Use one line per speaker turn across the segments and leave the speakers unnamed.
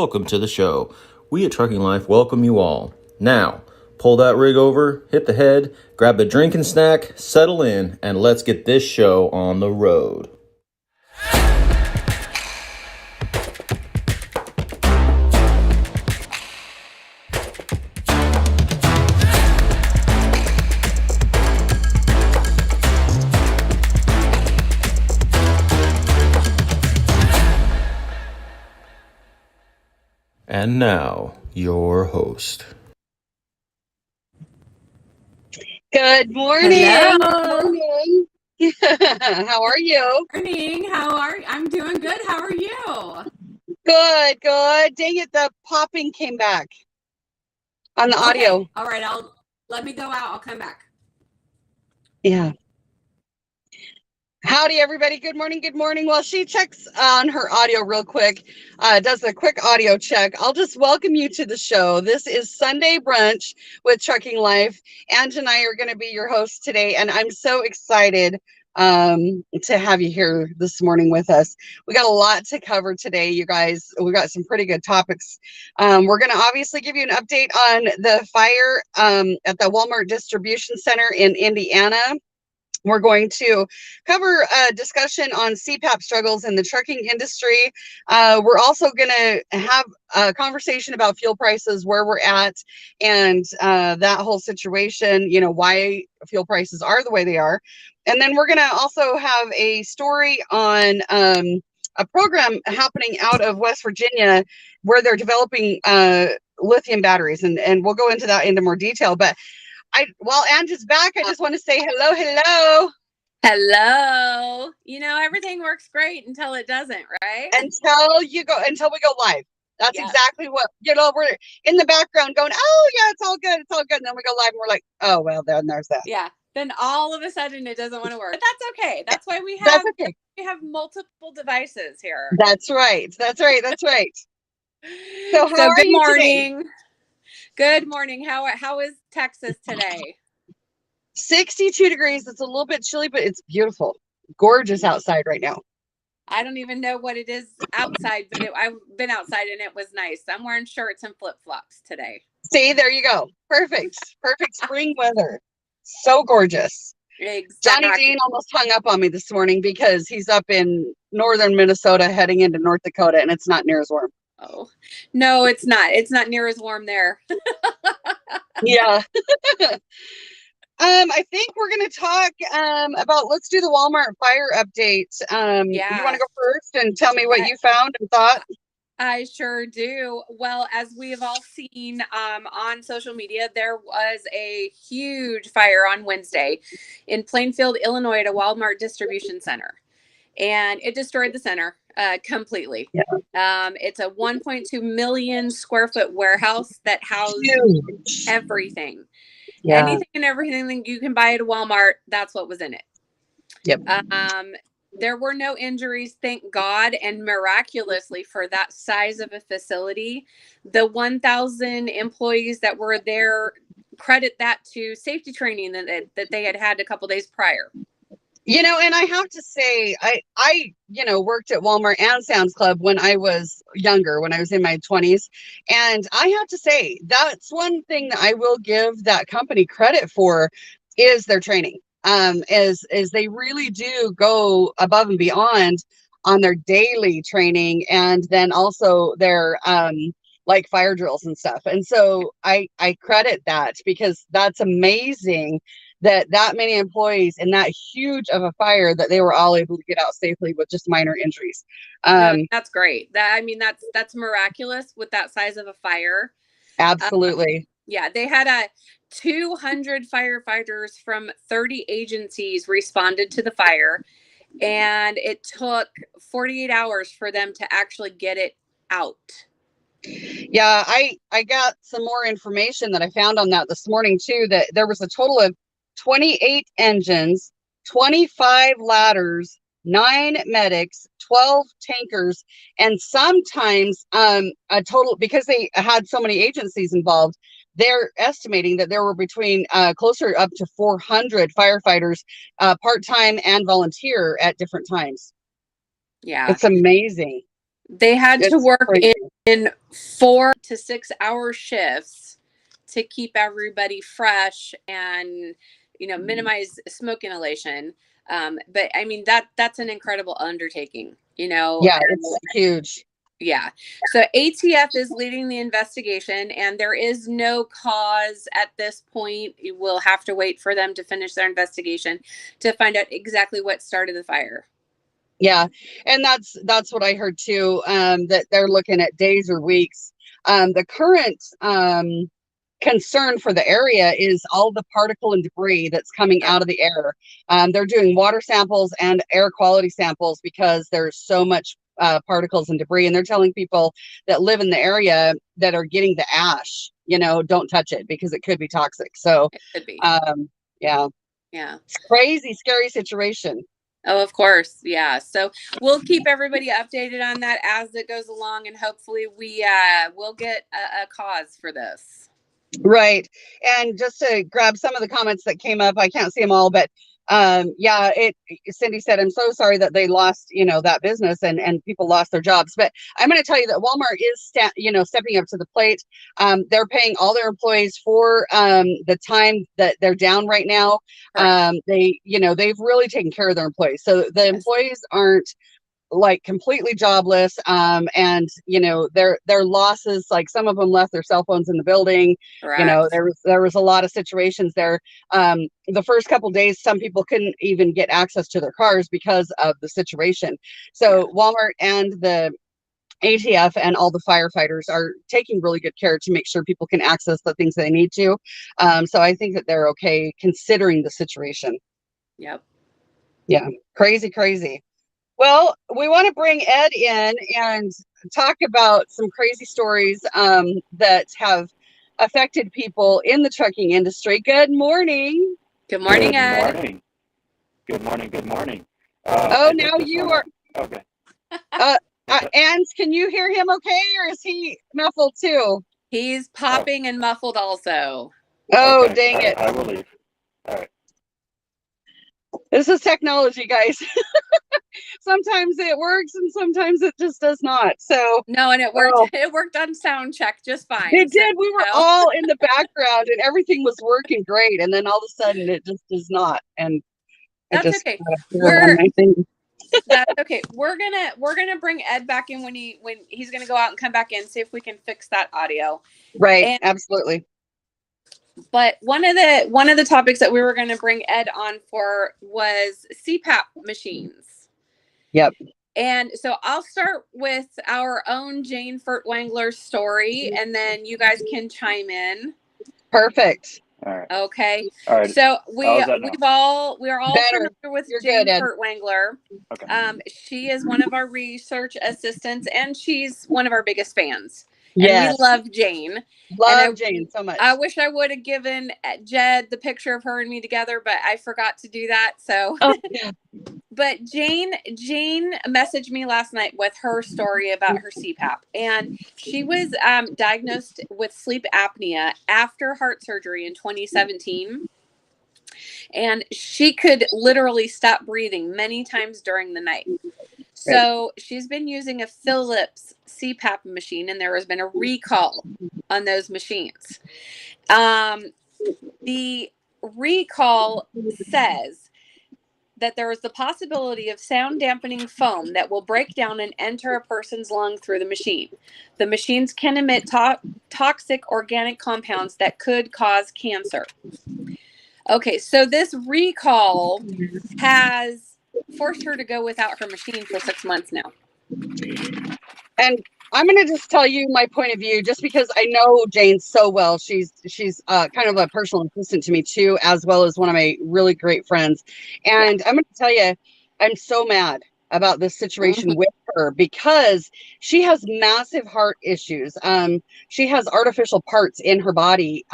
welcome to the show. We at Trucking Life welcome you all. Now, pull that rig over, hit the head, grab a drink and snack, settle in, and let's get this show on the road. And now, your host.
Good morning.
Hello.
Good morning. How are you?
Morning. I'm doing good. How are you?
Good, good. Dang it, the popping came back on the audio.
All right, let me go out. I'll come back.
Yeah. Howdy, everybody. Good morning. Good morning. While she checks on her audio real quick, does a quick audio check, I'll just welcome you to the show. This is Sunday Brunch with Trucking Life. Ange and I are going to be your hosts today, and I'm so excited to have you here this morning with us. We got a lot to cover today, you guys. We got some pretty good topics. We're going to obviously give you an update on the fire at the Walmart distribution center in Indiana. We're going to cover a discussion on CPAP struggles in the trucking industry. We're also going to have a conversation about fuel prices, where we're at, and that whole situation, you know, why fuel prices are the way they are. And then we're going to also have a story on a program happening out of West Virginia where they're developing lithium batteries. And we'll go into that into more detail. But while Ange is back, I just want to say hello.
Hello. You know, everything works great until it doesn't, right?
Until we go live. That's exactly what, you know, we're in the background going, oh yeah, it's all good. And then we go live and we're like, oh, well, then there's that.
Yeah. Then all of a sudden it doesn't want to work. But that's okay. That's why we have multiple devices here.
That's right. So
good morning. Today? Good morning. How is Texas today?
62 degrees. It's a little bit chilly, but it's beautiful. Gorgeous outside right now.
I don't even know what it is outside, but I've been outside and it was nice. I'm wearing shorts and flip-flops today.
See, there you go. Perfect spring weather. So gorgeous.
Exactly.
Johnny Dean almost hung up on me this morning because he's up in northern Minnesota heading into North Dakota, and it's not near as warm.
Oh, no, it's not. It's not near as warm there.
Yeah. I think we're going to talk about, let's do the Walmart fire update.
Yeah.
You want to go first and tell me what you found and thought?
I sure do. Well, as we have all seen on social media, there was a huge fire on Wednesday in Plainfield, Illinois at a Walmart distribution center. And it destroyed the center completely.
Yeah.
It's a 1.2 million square foot warehouse that housed everything. Yeah. Anything and everything you can buy at a Walmart, that's what was in it.
Yep.
There were no injuries, thank God, and miraculously for that size of a facility, the 1,000 employees that were there, credit that to safety training that they had a couple days prior.
You know, and I have to say, I worked at Walmart and Sam's Club when I was younger, when I was in my 20s. And I have to say, that's one thing that I will give that company credit for is their training. As they really do go above and beyond on their daily training, and then also their like fire drills and stuff. And so I credit that, because that's amazing that many employees in that huge of a fire, that they were all able to get out safely with just minor injuries.
No, that's great. That's miraculous with that size of a fire.
Absolutely.
Yeah, they had 200 firefighters from 30 agencies responded to the fire, and it took 48 hours for them to actually get it out.
Yeah, I got some more information that I found on that this morning too, that there was a total of 28 engines, 25 ladders, 9 medics, 12 tankers, and sometimes a total, because they had so many agencies involved, they're estimating that there were between closer up to 400 firefighters, part-time and volunteer at different times.
Yeah.
It's amazing.
They had to work in in 4 to 6 hour shifts to keep everybody fresh and, minimize smoke inhalation. But I mean, that's an incredible undertaking,
Yeah, it's huge.
Yeah. So ATF is leading the investigation, and there is no cause at this point. We'll have to wait for them to finish their investigation to find out exactly what started the fire.
Yeah, and that's what I heard too. That they're looking at days or weeks. The current concern for the area is all the particle and debris that's coming out of the air. They're doing water samples and air quality samples because there's so much particles and debris, and they're telling people that live in the area that are getting the ash, don't touch it because it could be toxic. So
it could be.
Yeah, it's crazy, scary situation.
Oh, of course. Yeah. So we'll keep everybody updated on that as it goes along, and hopefully we will get a cause for this.
Right. And just to grab some of the comments that came up, I can't see them all, but Cindy said, I'm so sorry that they lost, that business and people lost their jobs. But I'm going to tell you that Walmart is, stepping up to the plate. They're paying all their employees for the time that they're down right now. They've really taken care of their employees. So the employees aren't like completely jobless, and their losses, like some of them left their cell phones in the building.
Correct.
There was a lot of situations there. The first couple days, some people couldn't even get access to their cars because of the situation. So Walmart and the ATF and all the firefighters are taking really good care to make sure people can access the things they need to. So I think that they're okay considering the situation.
Yep.
Yeah, crazy. Well, we want to bring Ed in and talk about some crazy stories that have affected people in the trucking industry. Good morning.
Good morning, Ed.
Good morning.
Now you are.
Okay.
And can you hear him okay, or is he muffled too?
He's popping and muffled also.
Oh,
okay.
Dang it.
I will leave. All right.
This is technology, guys. Sometimes it works and sometimes it just does not. So
no, and it worked. It worked on sound check just fine.
It did. We were all in the background and everything was working great, and then all of a sudden it just does not. And
that's okay. That's okay. We're gonna bring Ed back in when he's gonna go out and come back in, see if we can fix that audio.
Right. Absolutely.
But one of the topics that we were going to bring Ed on for was CPAP machines.
Yep.
And so I'll start with our own Jane Furtwängler's story, and then you guys can chime in.
Perfect.
All right.
Okay.
All right.
So we are all familiar with Jane Furtwängler.
Okay.
She is one of our research assistants, and she's one of our biggest fans.
Yes.
And we love Jane.
Love Jane so much.
I wish I would have given Jed the picture of her and me together, but I forgot to do that. So, But Jane messaged me last night with her story about her CPAP, and she was diagnosed with sleep apnea after heart surgery in 2017. And she could literally stop breathing many times during the night. So she's been using a Philips CPAP machine, and there has been a recall on those machines. The recall says that there is the possibility of sound dampening foam that will break down and enter a person's lung through the machine. The machines can emit toxic organic compounds that could cause cancer. Okay, so this recall has forced her to go without her machine for 6 months now.
And I'm going to just tell you my point of view, just because I know Jane so well. She's kind of a personal assistant to me too, as well as one of my really great friends. And I'm going to tell you, I'm so mad about this situation with her because she has massive heart issues. She has artificial parts in her body,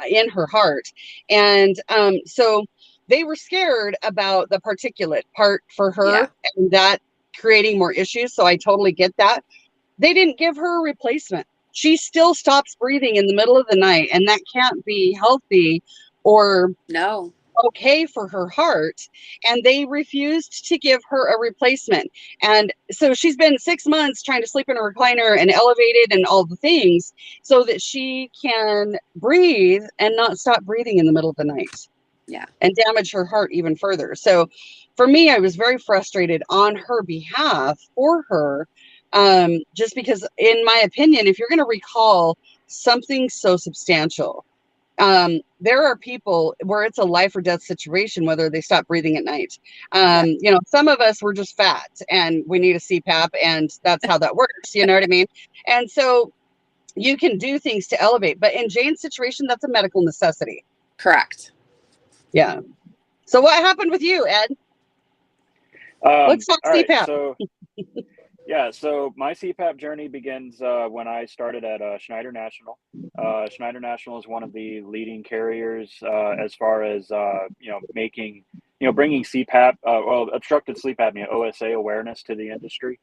in her heart. And so they were scared about the particulate part for her and that creating more issues. So I totally get that. They didn't give her a replacement. She still stops breathing in the middle of the night, and that can't be healthy or okay for her heart, and they refused to give her a replacement. And so she's been 6 months trying to sleep in a recliner and elevated and all the things so that she can breathe and not stop breathing in the middle of the night.
Yeah.
And damage her heart even further. So for me, I was very frustrated on her behalf for her, just because, in my opinion, if you're going to recall something so substantial, there are people where it's a life or death situation, whether they stop breathing at night. Some of us were just fat and we need a CPAP, and that's how that works. You know what I mean? And so you can do things to elevate, but in Jane's situation, that's a medical necessity.
Correct.
Yeah. So what happened with you, Ed? Let's talk
All right,
CPAP.
so my CPAP journey begins when I started at Schneider National. Schneider National is one of the leading carriers as far as bringing CPAP, obstructed sleep apnea (OSA) awareness to the industry.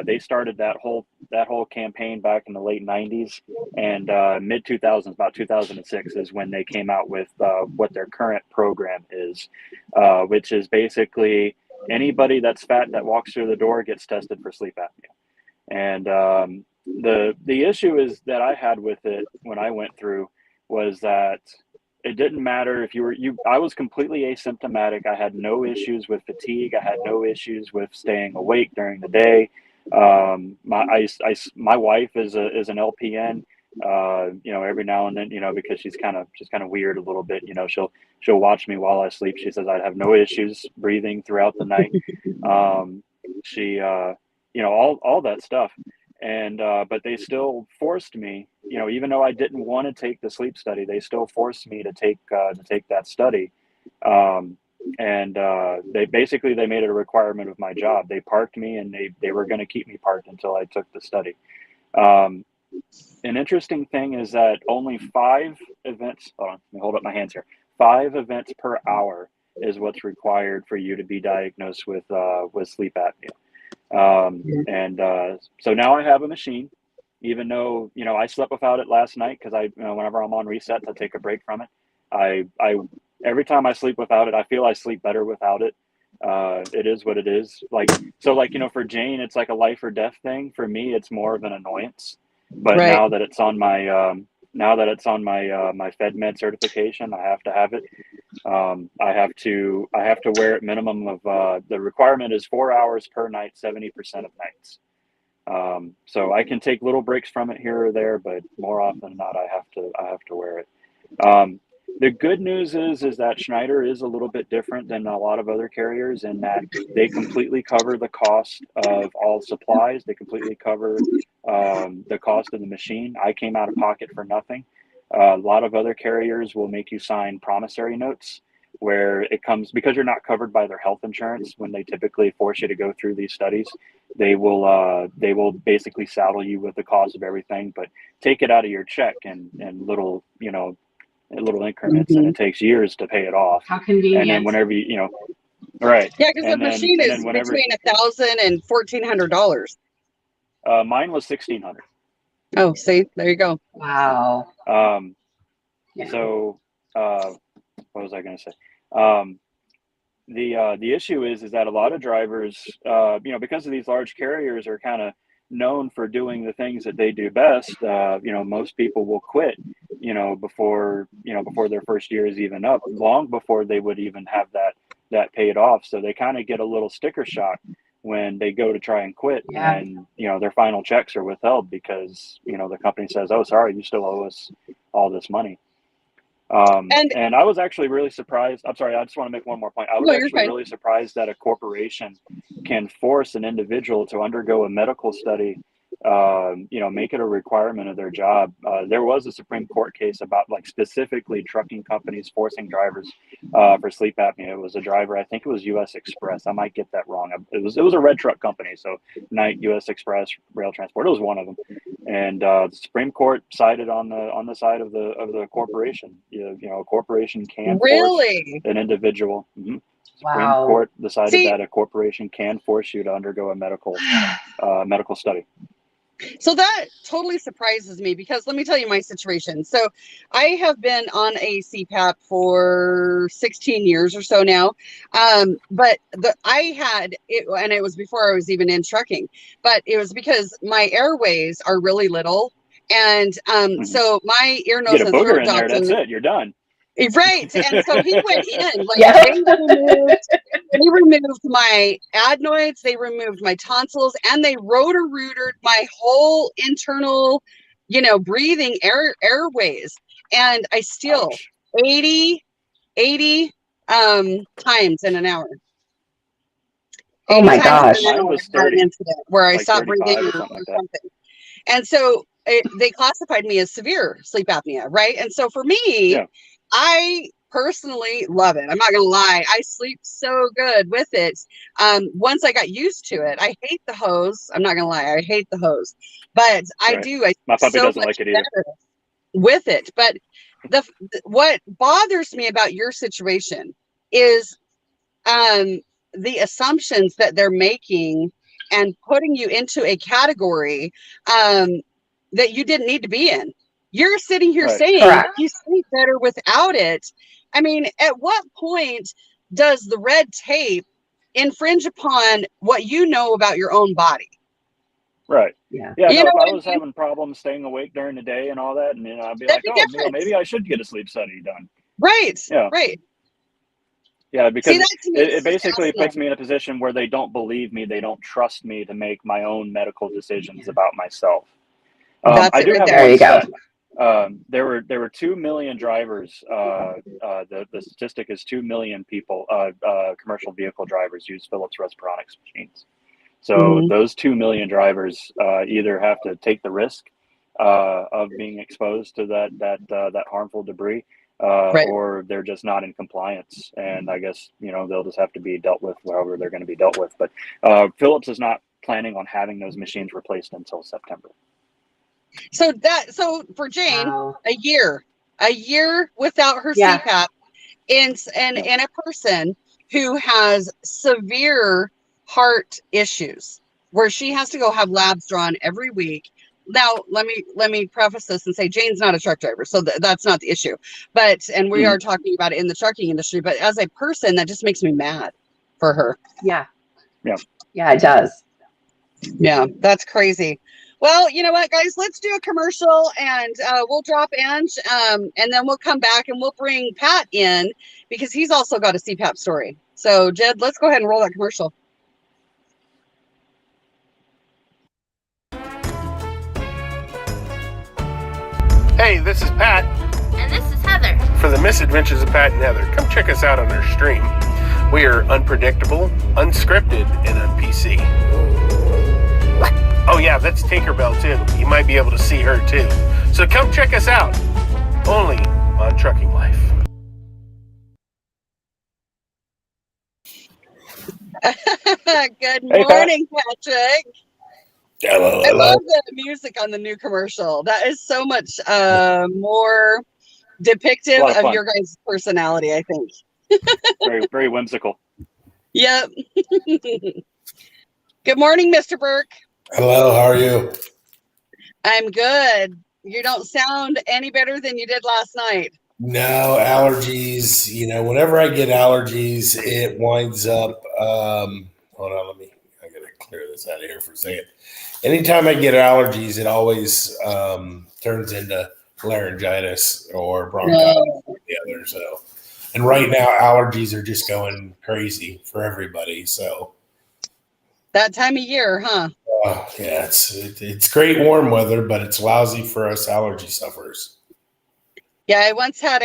They started that whole campaign back in the late '90s, and mid 2000s, about 2006, is when they came out with what their current program is, which is basically anybody that's fat that walks through the door gets tested for sleep apnea. And the issue is that I had with it when I went through was that it didn't matter if I was completely asymptomatic. I had no issues with fatigue. I had no issues with staying awake during the day. My wife is an LPN. Every now and then, because she's kind of weird a little bit. She'll watch me while I sleep. She says I'd have no issues breathing throughout the night. She, all that stuff. And but they still forced me, even though I didn't want to take the sleep study, they still forced me to take that study. And they made it a requirement of my job. They parked me, and they were going to keep me parked until I took the study. An interesting thing is that only 5 events. Hold on, let me hold up my hands here. 5 events per hour is what's required for you to be diagnosed with sleep apnea. So now I have a machine, even though I slept without it last night because whenever I'm on resets, I take a break from it. I every time I sleep without it, I feel I sleep better without it. It is what it is. For Jane, it's like a life or death thing. For me, it's more of an annoyance. But
Right.
now that it's on my my FedMed certification, I have to have it. I have to wear it minimum of the requirement is 4 hours per night, 70% of nights. So I can take little breaks from it here or there, but more often than not, I have to wear it. The good news is that Schneider is a little bit different than a lot of other carriers in that they completely cover the cost of all supplies. They completely cover the cost of the machine. I came out of pocket for nothing. A lot of other carriers will make you sign promissory notes where it comes because you're not covered by their health insurance. When they typically force you to go through these studies, they will basically saddle you with the cost of everything, but take it out of your check and little increments, and it takes years to pay it off.
How convenient.
And then whenever right.
Yeah, because the machine is between $1,000 and $1,400.
Mine was $1,600.
Oh, see, there you go.
Wow.
So what was I going to say? The issue is that a lot of drivers, because of these large carriers are kind of known for doing the things that they do best, most people will quit, before their first year is even up, long before they would even have that paid off. So they kind of get a little sticker shock when they go to try and quit, and their final checks are withheld because the company says, "Oh, sorry, you still owe us all this money." And I was actually really surprised. I'm sorry, I just want to make one more point. I was actually really surprised that a corporation can force an individual to undergo a medical study, make it a requirement of their job. There was a Supreme Court case about specifically trucking companies forcing drivers for sleep apnea. It was a driver, I think it was US Express. I might get that wrong. It was a red truck company. So Night, US Express, Rail Transport. It was one of them. And the Supreme Court sided on the side of the corporation. A corporation can force an individual. Mm-hmm. Supreme Court decided that a corporation can force you to undergo a medical study.
So that totally surprises me because let me tell you my situation. So I have been on a CPAP for 16 years or so now. But I had it, and it was before I was even in trucking, but it was because my airways are really little. And so my ear,
Get
nose,
a
and throat
booger in there, that's
doctor,
it. You're done.
right. And so he went in, like
Yeah.
they removed my adenoids, they removed my tonsils, and they rotor-rooted my whole internal, breathing airways. And I still
Ouch.
80 times in an hour.
Oh
80
my
times in
gosh.
an
Mine
hour
was
I had an
30,
incident where I
like
stopped breathing
35 or
or
something like that.
something. And so they classified me as severe sleep apnea, right? And so for me,
Yeah.
I personally love it. I'm not gonna lie, I sleep so good with it. Once I got used to it, I hate the hose. I'm not gonna lie, I hate the hose, but I
Right.
do. I
My
sleep
puppy
so
doesn't
much
like it either.
better with it. But what bothers me about your situation is the assumptions that they're making and putting you into a category that you didn't need to be in. You're sitting here
Right.
saying
Correct.
you sleep better without it. I mean, at what point does the red tape infringe upon what you know about your own body?
Right.
Yeah.
Yeah,
You
no,
know
if
what
I
I
was
mean?
having problems staying awake during the day and all that, and I'd be
That'd
like,
be
oh,
different.
maybe I should get a sleep study done.
Right.
Yeah.
Right.
Yeah,
See,
because
that to me
it
is just
basically puts
asinine.
me in a position where they don't believe me, they don't trust me to make my own medical decisions about myself.
That's
I
it
do
right
have
there.
There
one
you go.
stat. There were 2 million drivers. The statistic is 2 million people, commercial vehicle drivers use Philips Respironics machines. So
Mhm.
those 2 million drivers either have to take the risk of being exposed to that harmful debris,
Right.
or they're just not in compliance. And I guess they'll just have to be dealt with however they're going to be dealt with. But Philips is not planning on having those machines replaced until September.
So for Jane,
Wow.
a year without her
Yeah.
CPAP, in
Yeah.
a person who has severe heart issues, where she has to go have labs drawn every week. Now, let me preface this and say Jane's not a truck driver, so that's not the issue. And we
Mhm.
are talking about it in the trucking industry. But as a person, that just makes me mad for her.
Yeah.
Yeah.
Yeah, it does.
Yeah, that's crazy. Well, you know what, guys? Let's do a commercial, and we'll drop Ange, and then we'll come back and we'll bring Pat in because he's also got a CPAP story. So, Jed, let's go ahead and roll that commercial.
Hey, this is Pat
And this is Heather.
for the Misadventures of Pat and Heather. Come check us out on our stream. We are unpredictable, unscripted, and un-PC. Oh yeah, that's Tinkerbell too. You might be able to see her too. So come check us out. Only on Trucking Life.
Good
Hey, Pat.
morning, Patrick.
Hello,
I love the music on the new commercial. That is so much more
A
depictive
lot of
of
fun.
your guys' personality, I think.
Very, very whimsical.
Yep. Good morning, Mr. Burke.
Hello, how are you?
I'm good. You don't sound any better than you did last night.
No allergies. Whenever I get allergies, it winds up. Hold on, I gotta clear this out of here for a second. Anytime I get allergies, it always turns into laryngitis or bronchitis or the other. So, and right now, allergies are just going crazy for everybody. So,
That time of year, huh?
yeah, it's great warm weather, but it's lousy for us allergy sufferers.
Yeah, I once had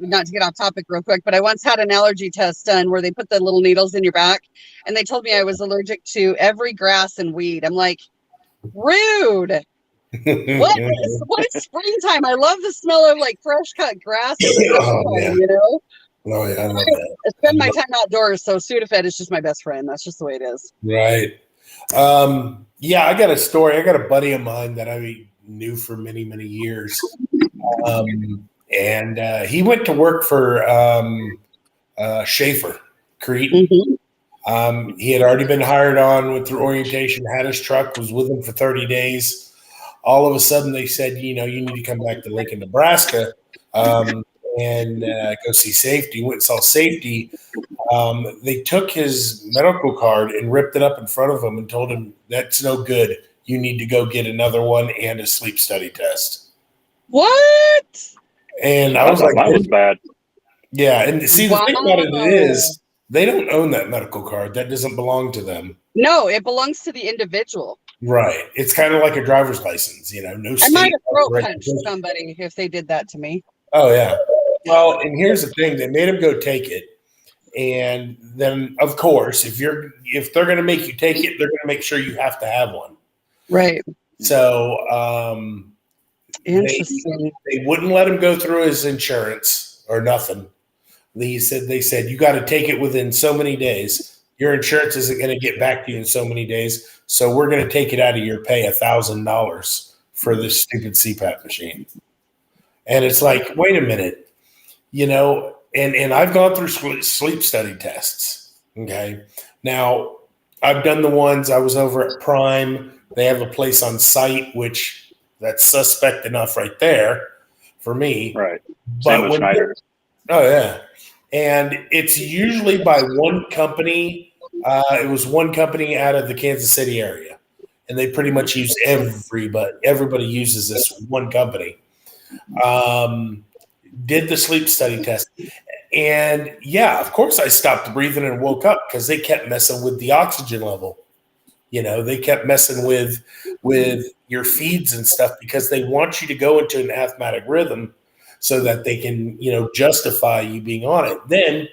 not to get off topic real quick, but I once had an allergy test done where they put the little needles in your back and they told me I was allergic to every grass and weed. I'm like, rude. What is springtime? I love the smell of like fresh cut grass in the
Oh
summertime,
yeah, oh yeah, I love that.
I spend my time outdoors, so Sudafed is just my best friend. That's just the way it is.
Right. Yeah, I got a story. I got a buddy of mine that I knew for many, many years. And he went to work for Schaefer Crete.
Mhm.
He had already been hired on with through orientation, had his truck, was with him for 30 days. All of a sudden, they said, you need to come back to Lincoln, Nebraska, and go see safety. Went and saw safety. They took his medical card and ripped it up in front of him and told him, that's no good. You need to go get another one and a sleep study test.
What?
And I was like,
that was bad.
Yeah. And see, the thing about it is they don't own that medical card. That doesn't belong to them.
No, it belongs to the individual.
Right. It's kind of like a driver's license, no
I might
state.
have throat punched somebody if they did that to me.
Oh, yeah. Well, and here's the thing. They made him go take it. And then, of course, if they're going to make you take it, they're going to make sure you have to have one.
Right.
So
interesting.
They wouldn't let him go through his insurance or nothing. They said you got to take it within so many days. Your insurance isn't going to get back to you in so many days. So we're going to take it out of your pay, $1,000 for this stupid CPAP machine. And it's like, wait a minute, and I've gone through sleep study tests. Okay. Now I've done the ones I was over at Prime. They have a place on site, which that's suspect enough right there for me.
Right.
But
Same with Schneider.
Oh yeah. And it's usually by one company. It was one company out of the Kansas City area, and they pretty much use everybody uses this one company. Did the sleep study test. And yeah, of course I stopped breathing and woke up because they kept messing with the oxygen level. They kept messing with your feeds and stuff because they want you to go into an asthmatic rhythm so that they can, justify you being on it. Then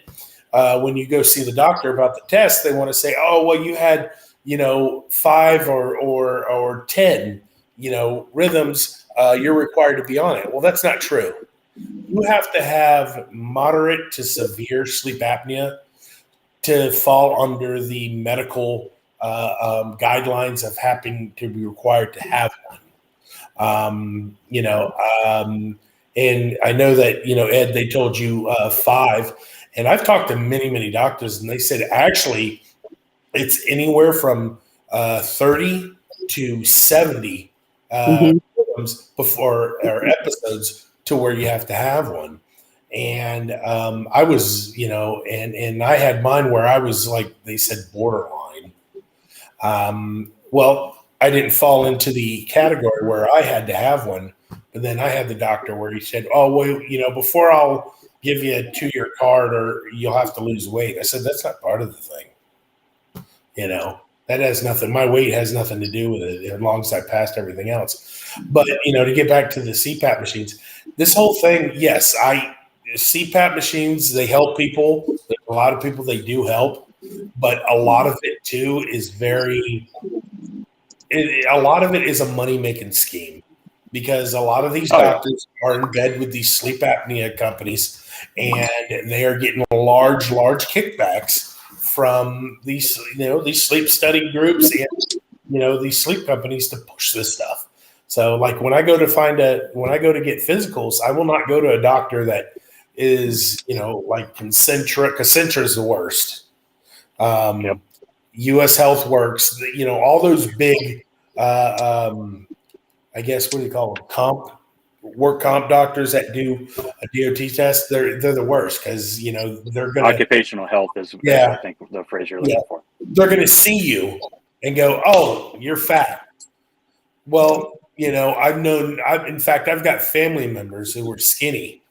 when you go see the doctor about the test, they want to say, oh, well, you had, 5 or 10, rhythms. You're required to be on it. Well, that's not true. You have to have moderate to severe sleep apnea to fall under the medical guidelines of having to be required to have one. And I know that, Ed, they told you 5. And I've talked to many, many doctors, and they said actually it's anywhere from 30 to 70 before or episodes to where you have to have one. And I was, and I had mine where I was like, they said borderline. Well, I didn't fall into the category where I had to have one, but then I had the doctor where he said, oh, well, before I'll give you a 2-year card or you'll have to lose weight. I said, that's not part of the thing. That has nothing. My weight has nothing to do with it as long as I passed everything else. But, to get back to the CPAP machines, this whole thing, yes, CPAP machines, they help people. There's a lot of people they do help, but a lot of it too is a lot of it is a money-making scheme because a lot of these doctors are in bed with these sleep apnea companies and they are getting large kickbacks from these sleep study groups and, these sleep companies to push this stuff. So like when I go to get physicals, I will not go to a doctor that is, like Concentra is the worst. US Health Works, all those big, I guess, what do you call them? Work comp doctors that do a DOT test. They're the worst because, they're going to.
Occupational health is, I think, the phrase you're looking for.
They're going to see you and go, oh, you're fat. Well, I've got family members who were skinny.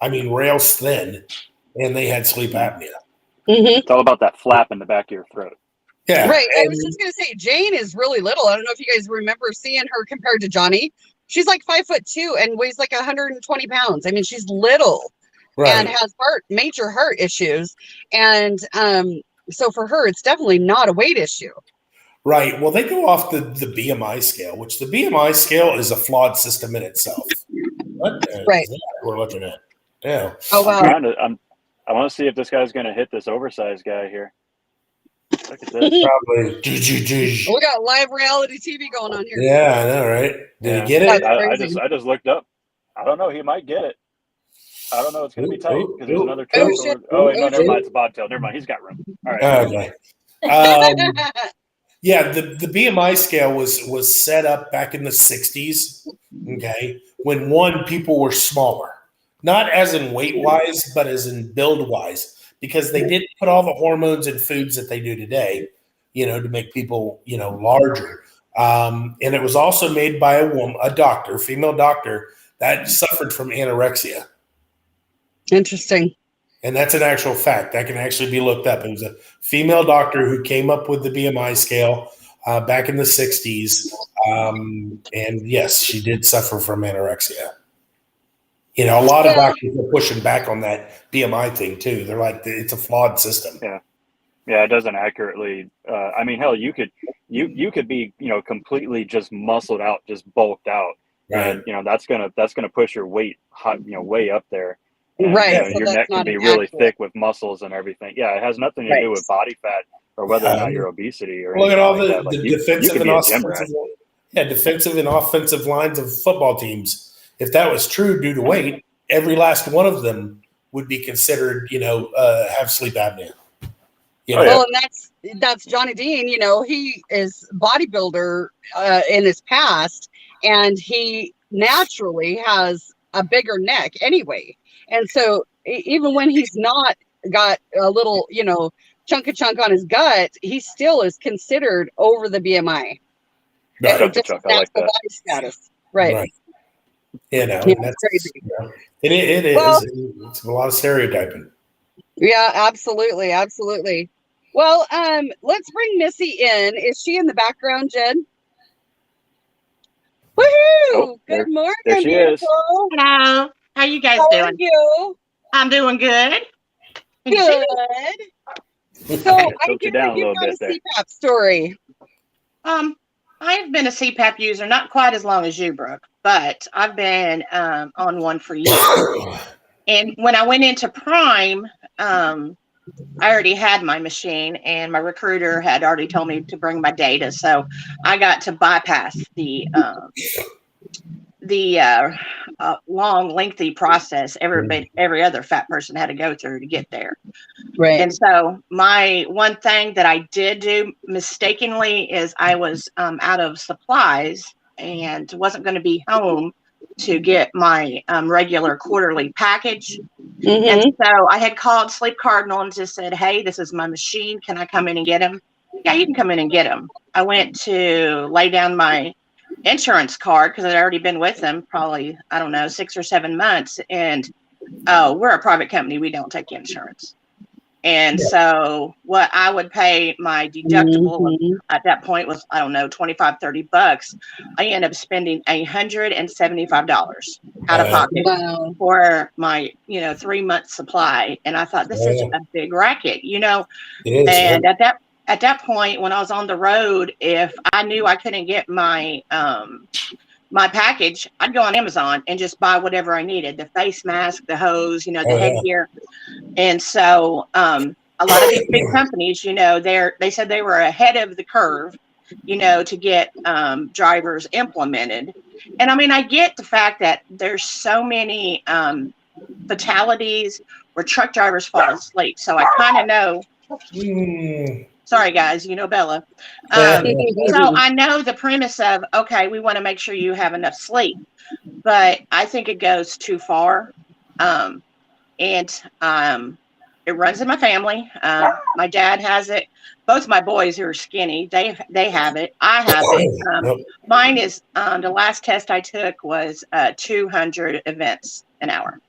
I mean, rails thin, and they had sleep apnea.
It's all about that flap in the back of your throat.
Yeah.
Right. I was just going to say, Jane is really little. I don't know if you guys remember seeing her compared to Johnny. She's like 5'2" and weighs like 120 pounds. I mean, she's little and has major heart issues. And so for her, it's definitely not a weight issue.
Right. Well, they go off the BMI scale, which the BMI scale is a flawed system in itself. What
right.
We're looking at. Yeah.
Oh, wow.
I want to see if this guy's going to hit this oversized guy here. Look at this.
Probably.
We got live reality TV going on here.
Yeah, I know, right? Did he get it?
I just looked up. I don't know. He might get it. I don't know. It's going to be tight because there's another truck. Never mind. It's a bobtail. Never mind. He's got room. All right.
Okay. Yeah, the BMI scale was set up back in the 60s, okay, when people were smaller. Not as in weight wise, but as in build wise, because they didn't put all the hormones in foods that they do today, to make people, larger. And it was also made by a doctor, female doctor, that suffered from anorexia.
Interesting.
And that's an actual fact that can actually be looked up. It was a female doctor who came up with the BMI scale back in the 60s. And yes, she did suffer from anorexia. A lot of doctors are pushing back on that BMI thing too. They're like, it's a flawed system.
Yeah, it doesn't accurately. I mean, hell, you could be, completely just muscled out, just bulked out,
Right.
and that's gonna push your weight hot, way up there. And,
Right. So
your
that's
neck can
not
be really
accurate.
thick with muscles and everything. Yeah, it has nothing to do with body fat or whether or not you're obesity or
Look at
anything
all
like that. Like
the
you
defensive
could
and
be a gym rat.
defensive and offensive lines of football teams. If that was true due to weight, every last one of them would be considered, have sleep apnea.
Well, and that's Johnny Dean. He is bodybuilder in his past, and he naturally has a bigger neck anyway. And so even when he's not got a little, chunk on his gut, he still is considered over the BMI.
Right.
Just
I
natural
like that.
body status. Right.
And that's
crazy.
It is.
Well,
it's a lot of stereotyping.
Yeah, absolutely. Absolutely. Well, let's bring Missy in. Is she in the background, Jed? Woohoo!
Oh,
Good morning,
there she
beautiful.
is.
Hello. How you guys
How
doing?
are you?
I'm doing good.
Good. So
Okay.
I
Tilt you
hear
down a
you've
little
got a
bit there.
CPAP story.
I've been a CPAP user, not quite as long as you, Brooke, but I've been on one for years. And when I went into Prime, I already had my machine, and my recruiter had already told me to bring my data, so I got to bypass the long, lengthy process every other fat person had to go through to get there.
Right.
And so my one thing that I did do mistakenly is I was out of supplies and wasn't going to be home to get my regular quarterly package.
Mm-hmm.
And so I had called Sleep Cardinal and just said, hey, this is my machine. Can I come in and get him? Yeah, you can come in and get him. I went to lay down my insurance card because I'd already been with them probably, 6 or 7 months. And we're a private company. We don't take insurance. And so what I would pay my deductible at that point was, $25, $30. I ended up spending $175 out of pocket for my, 3-month supply. And I thought, this is a big racket,
It is,
and at that point, when I was on the road, if I knew I couldn't get my my package, I'd go on Amazon and just buy whatever I needed, the face mask, the hose, the headgear. And so a lot of these big companies, they said they were ahead of the curve, to get drivers implemented. And I mean, I get the fact that there's so many fatalities where truck drivers fall asleep. So I kind of know. Sorry, guys, Bella. So I know the premise of, okay, we want to make sure you have enough sleep, but I think it goes too far. And it runs in my family. My dad has it. Both my boys who are skinny, they have it. I have it. Mine is, the last test I took was 200 events an hour.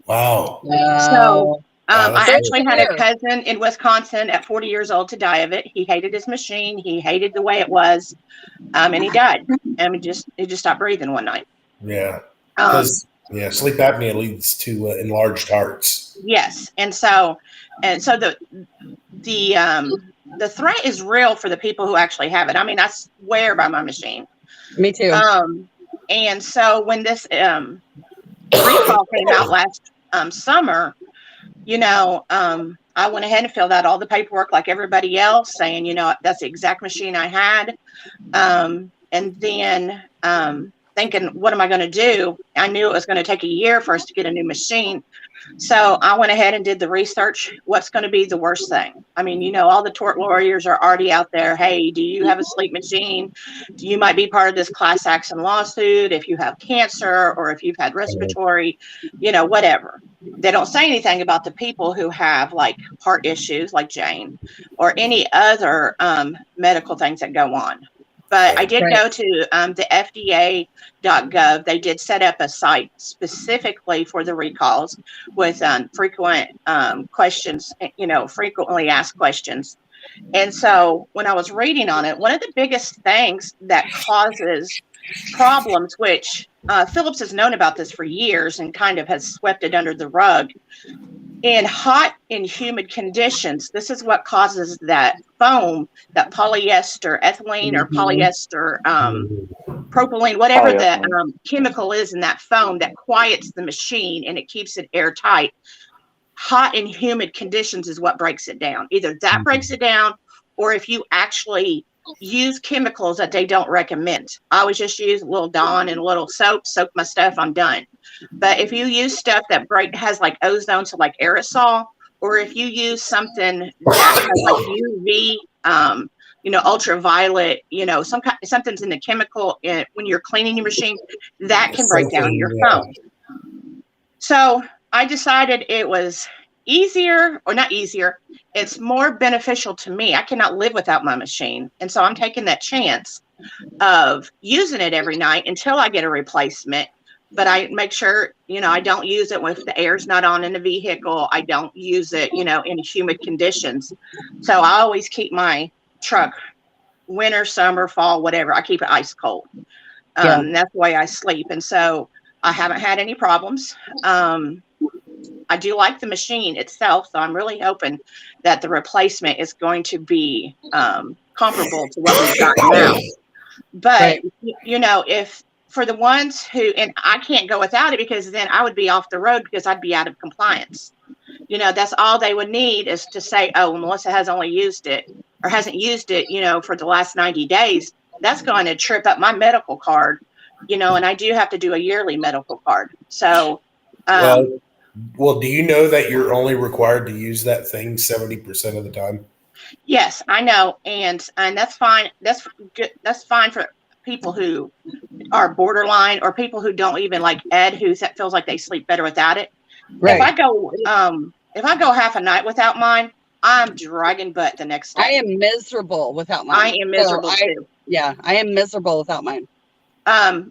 Wow.
So I actually had a cousin in Wisconsin at 40 years old to die of it. He hated his machine. He hated the way it was. And he died. And he just stopped breathing one night.
Yeah. Because sleep apnea leads to enlarged hearts.
Yes. And so the threat is real for the people who actually have it. I mean, I swear by my machine.
Me too.
And so when this recall came out last summer, I went ahead and filled out all the paperwork like everybody else, saying, that's the exact machine I had. And then thinking, what am I going to do? I knew it was going to take a year for us to get a new machine. So I went ahead and did the research. What's going to be the worst thing? I mean, you know, all the tort lawyers are already out there. Hey, do you have a sleep machine? You might be part of this class action lawsuit if you have cancer or if you've had respiratory, you know, whatever. They don't say anything about the people who have like heart issues like Jane or any other medical things that go on. But I did go to the FDA.gov. They did set up a site specifically for the recalls with frequent questions, you know, frequently asked questions. And so when I was reading on it, one of the biggest things that causes problems, which Phillips has known about this for years and kind of has swept it under the rug, in hot and humid conditions, this is what causes that foam, that polyester, ethylene or polyester, propylene, whatever the chemical is in that foam that quiets the machine and it keeps it airtight. Hot and humid conditions is what breaks it down. Either that breaks it down, or if you actually use chemicals that they don't recommend. I always just use a little Dawn and a little soap, soak my stuff, I'm done. But if you use stuff that has like ozone, so like aerosol, or if you use something that has like UV, you know, ultraviolet, you know, something's in the chemical when you're cleaning your machine, that can break down your foam. So I decided it was easier, or not easier, it's more beneficial to me. I cannot live without my machine. And so I'm taking that chance of using it every night until I get a replacement. But I make sure, you know, I don't use it if the air's not on in the vehicle. I don't use it, you know, in humid conditions. So I always keep my truck, winter, summer, fall, whatever, I keep it ice cold. That's the way I sleep. And so I haven't had any problems. I do like the machine itself, so I'm really hoping that the replacement is going to be comparable to what we've got now. But, you know, if for the ones who, and I can't go without it because then I would be off the road because I'd be out of compliance. You know, that's all they would need is to say, oh, Melissa has only used it or hasn't used it, you know, for the last 90 days. That's going to trip up my medical card, you know, and I do have to do a yearly medical card. So,
well, do you know that you're only required to use that thing 70% of the time?
Yes, I know. And that's fine. That's good. That's fine for people who are borderline or people who don't even like Ed, who feels like they sleep better without it. Right. If I go half a night without mine, I'm dragging butt the next day.
I am miserable without mine.
I am miserable too.
Yeah, I am miserable without mine.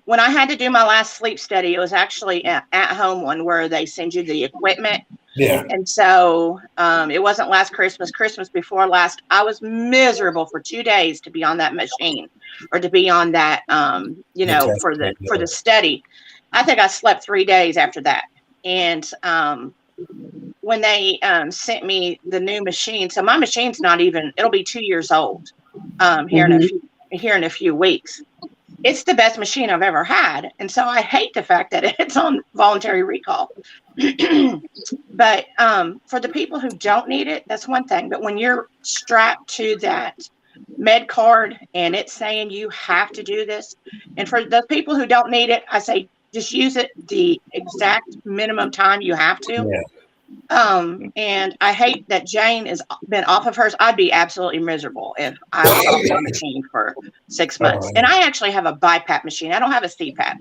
When I had to do my last sleep study, it was actually at home one where they send you the equipment.
Yeah.
And so it wasn't last Christmas, Christmas before last. I was miserable for 2 days to be on that machine or to be on that, you know, for the study. I think I slept 3 days after that. And when they sent me the new machine, so my machine's not even, it'll be 2 years old here in a few weeks. It's the best machine I've ever had. And so I hate the fact that it's on voluntary recall. But for the people who don't need it, that's one thing. But when you're strapped to that med card and it's saying you have to do this, and for the people who don't need it, I say just use it the exact minimum time you have to.
Yeah.
And I hate that Jane has been off of hers. I'd be absolutely miserable if I was off the machine for 6 months. And I actually have a BiPAP machine. I don't have a CPAP.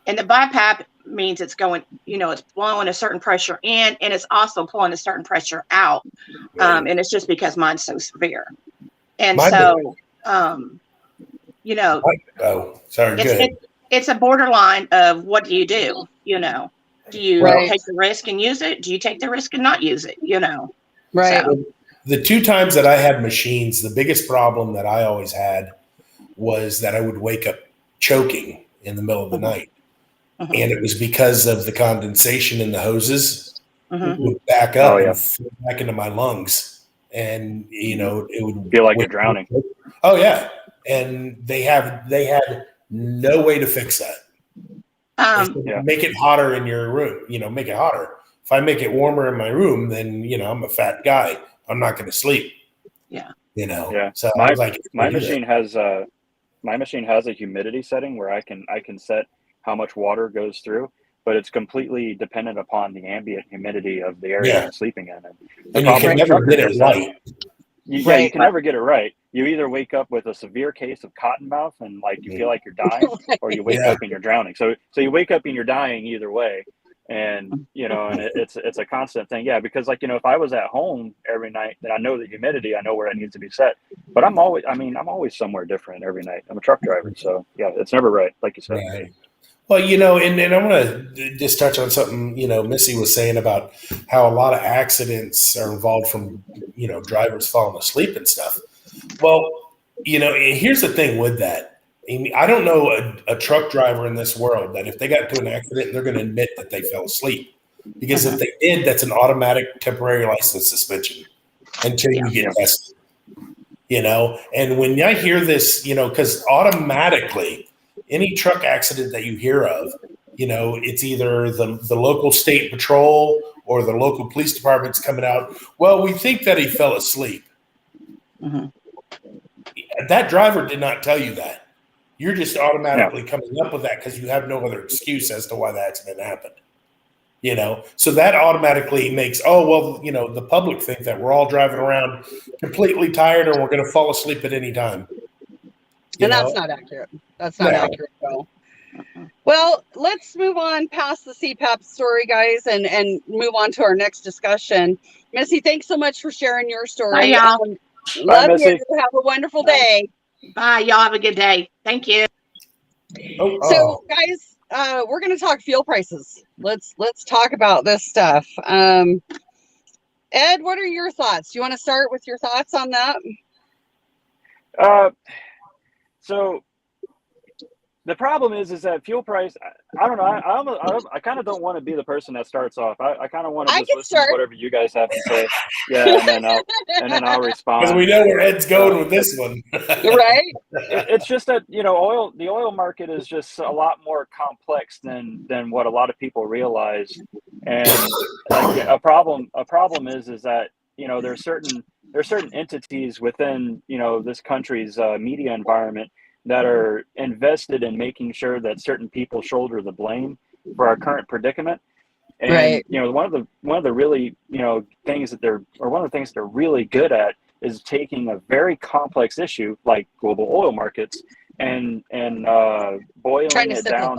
And the BiPAP means it's going, you know, it's blowing a certain pressure in, and it's also pulling a certain pressure out. And it's just because mine's so severe. And you know, it's a borderline of what do you do, you know? Do you take the risk and use it? Do you take the risk and not use it? You know,
right.
So.
The 2 times that I had machines, the biggest problem that I always had was that I would wake up choking in the middle of the night. And it was because of the condensation in the hoses would back up and flow back into my lungs. And, you know, it would
feel like you're drowning.
Oh, yeah. And they had no way to fix that. Make it hotter in your room, you know, make it hotter. If I make it warmer in my room, then, you know, I'm a fat guy. I'm not going to sleep.
Yeah.
You know?
Yeah.
So
my
I was like,
my machine has my machine has a humidity setting where I can set how much water goes through, but it's completely dependent upon the ambient humidity of the area
Yeah.
I'm sleeping in. And the
And you
problem
can
with
never
truckers
get it
is that
right.
yeah, you
Right.
can never get it right. You either wake up with a severe case of cotton mouth and like you feel like you're dying, or you wake
Yeah.
up and you're drowning. So you wake up and you're dying either way. And and it's a constant thing. Yeah, because like if I was at home every night, then I know the humidity, I know where it needs to be set. But I'm always somewhere different every night. I'm a truck driver, so yeah, it's never right, like you said.
Right. Well, and I want to just touch on something, Missy was saying about how a lot of accidents are involved from, drivers falling asleep and stuff. Well, here's the thing with that. I mean, I don't know a truck driver in this world that if they got into an accident, they're going to admit that they fell asleep. Because if they did, that's an automatic temporary license suspension until you get tested. And when I hear this, because automatically any truck accident that you hear of, it's either the local state patrol or the local police department's coming out. Well, we think that he fell asleep.
Mm-hmm.
That driver did not tell you that. You're just automatically coming up with that because you have no other excuse as to why the accident happened. So that automatically makes, the public think that we're all driving around completely tired and we're going to fall asleep at any time.
And that's not accurate. That's not accurate at all. Well, let's move on past the CPAP story, guys, and move on to our next discussion. Missy, thanks so much for sharing your story.
Bye, y'all.
Bye,
Love
Missy.
you. Have a wonderful day.
Bye. Y'all have a good day. Thank you.
So, guys, we're going to talk fuel prices. Let's talk about this stuff. Ed, what are your thoughts? Do you want to start with your thoughts on that?
So the problem is that fuel price. I don't know. I kind of don't want to be the person that starts off. I kind of want to just listen to whatever you guys have to say. Yeah, and then I'll respond.
Because we know where Ed's going with this one,
right?
It's just that the oil market is just a lot more complex than what a lot of people realize. And like a problem is that there's certain entities within this country's media environment that are invested in making sure that certain people shoulder the blame for our current predicament. And
right.
One of the really things that they're really good at is taking a very complex issue like global oil markets and boiling it down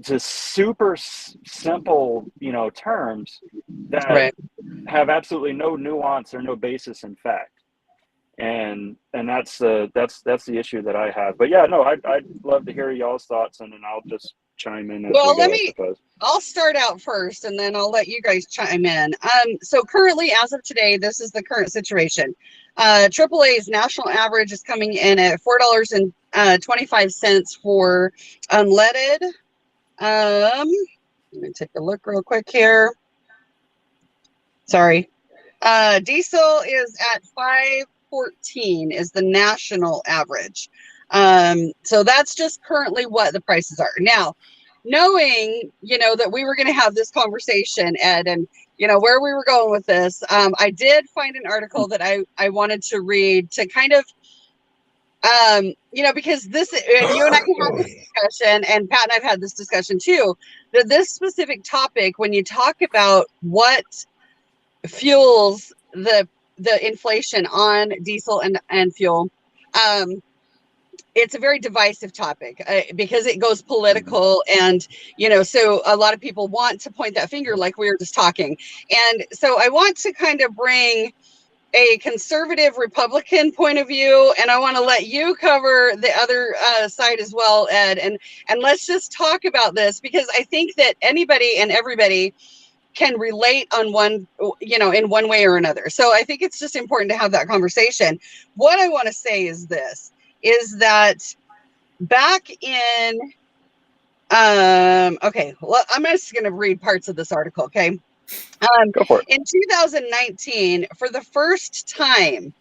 to super simple terms that have absolutely no nuance or no basis in fact. And that's the issue that I have. But yeah, no, I'd love to hear y'all's thoughts, and then I'll just chime in as we go, I suppose.
I'll start out first, and then I'll let you guys chime in. So currently, as of today, this is the current situation. AAA's national average is coming in at $4.25 for unleaded. Let me take a look real quick here. Sorry. Diesel is at $5.14 is the national average. So that's just currently what the prices are. Now, knowing, that we were going to have this conversation, Ed, and, where we were going with this, I did find an article that I wanted to read to kind of, because this, you and I had this discussion, and Pat and I've had this discussion too, that this specific topic, when you talk about what fuels the inflation on diesel and fuel, it's a very divisive topic because it goes political, and so a lot of people want to point that finger like we were just talking. And so I want to kind of bring a conservative Republican point of view, and I want to let you cover the other side as well, Ed, and let's just talk about this, because I think that anybody and everybody can relate on one, in one way or another. So I think it's just important to have that conversation. What I want to say is this, is that back in, okay, well, I'm just going to read parts of this article, okay?
Go for it.
In 2019, for the first time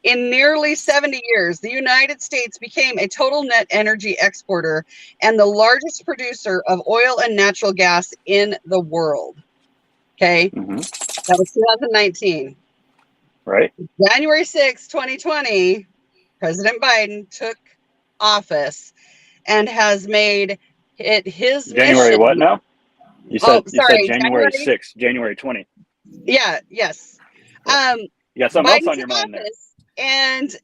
in nearly 70 years, the United States became a total net energy exporter and the largest producer of oil and natural gas in the world. Okay, that was 2019.
Right.
January 6, 2020, President Biden took office and has made it his
January
mission.
what now? You said January 6th, January 20.
Yeah, yes.
You got something else on your mind there.
And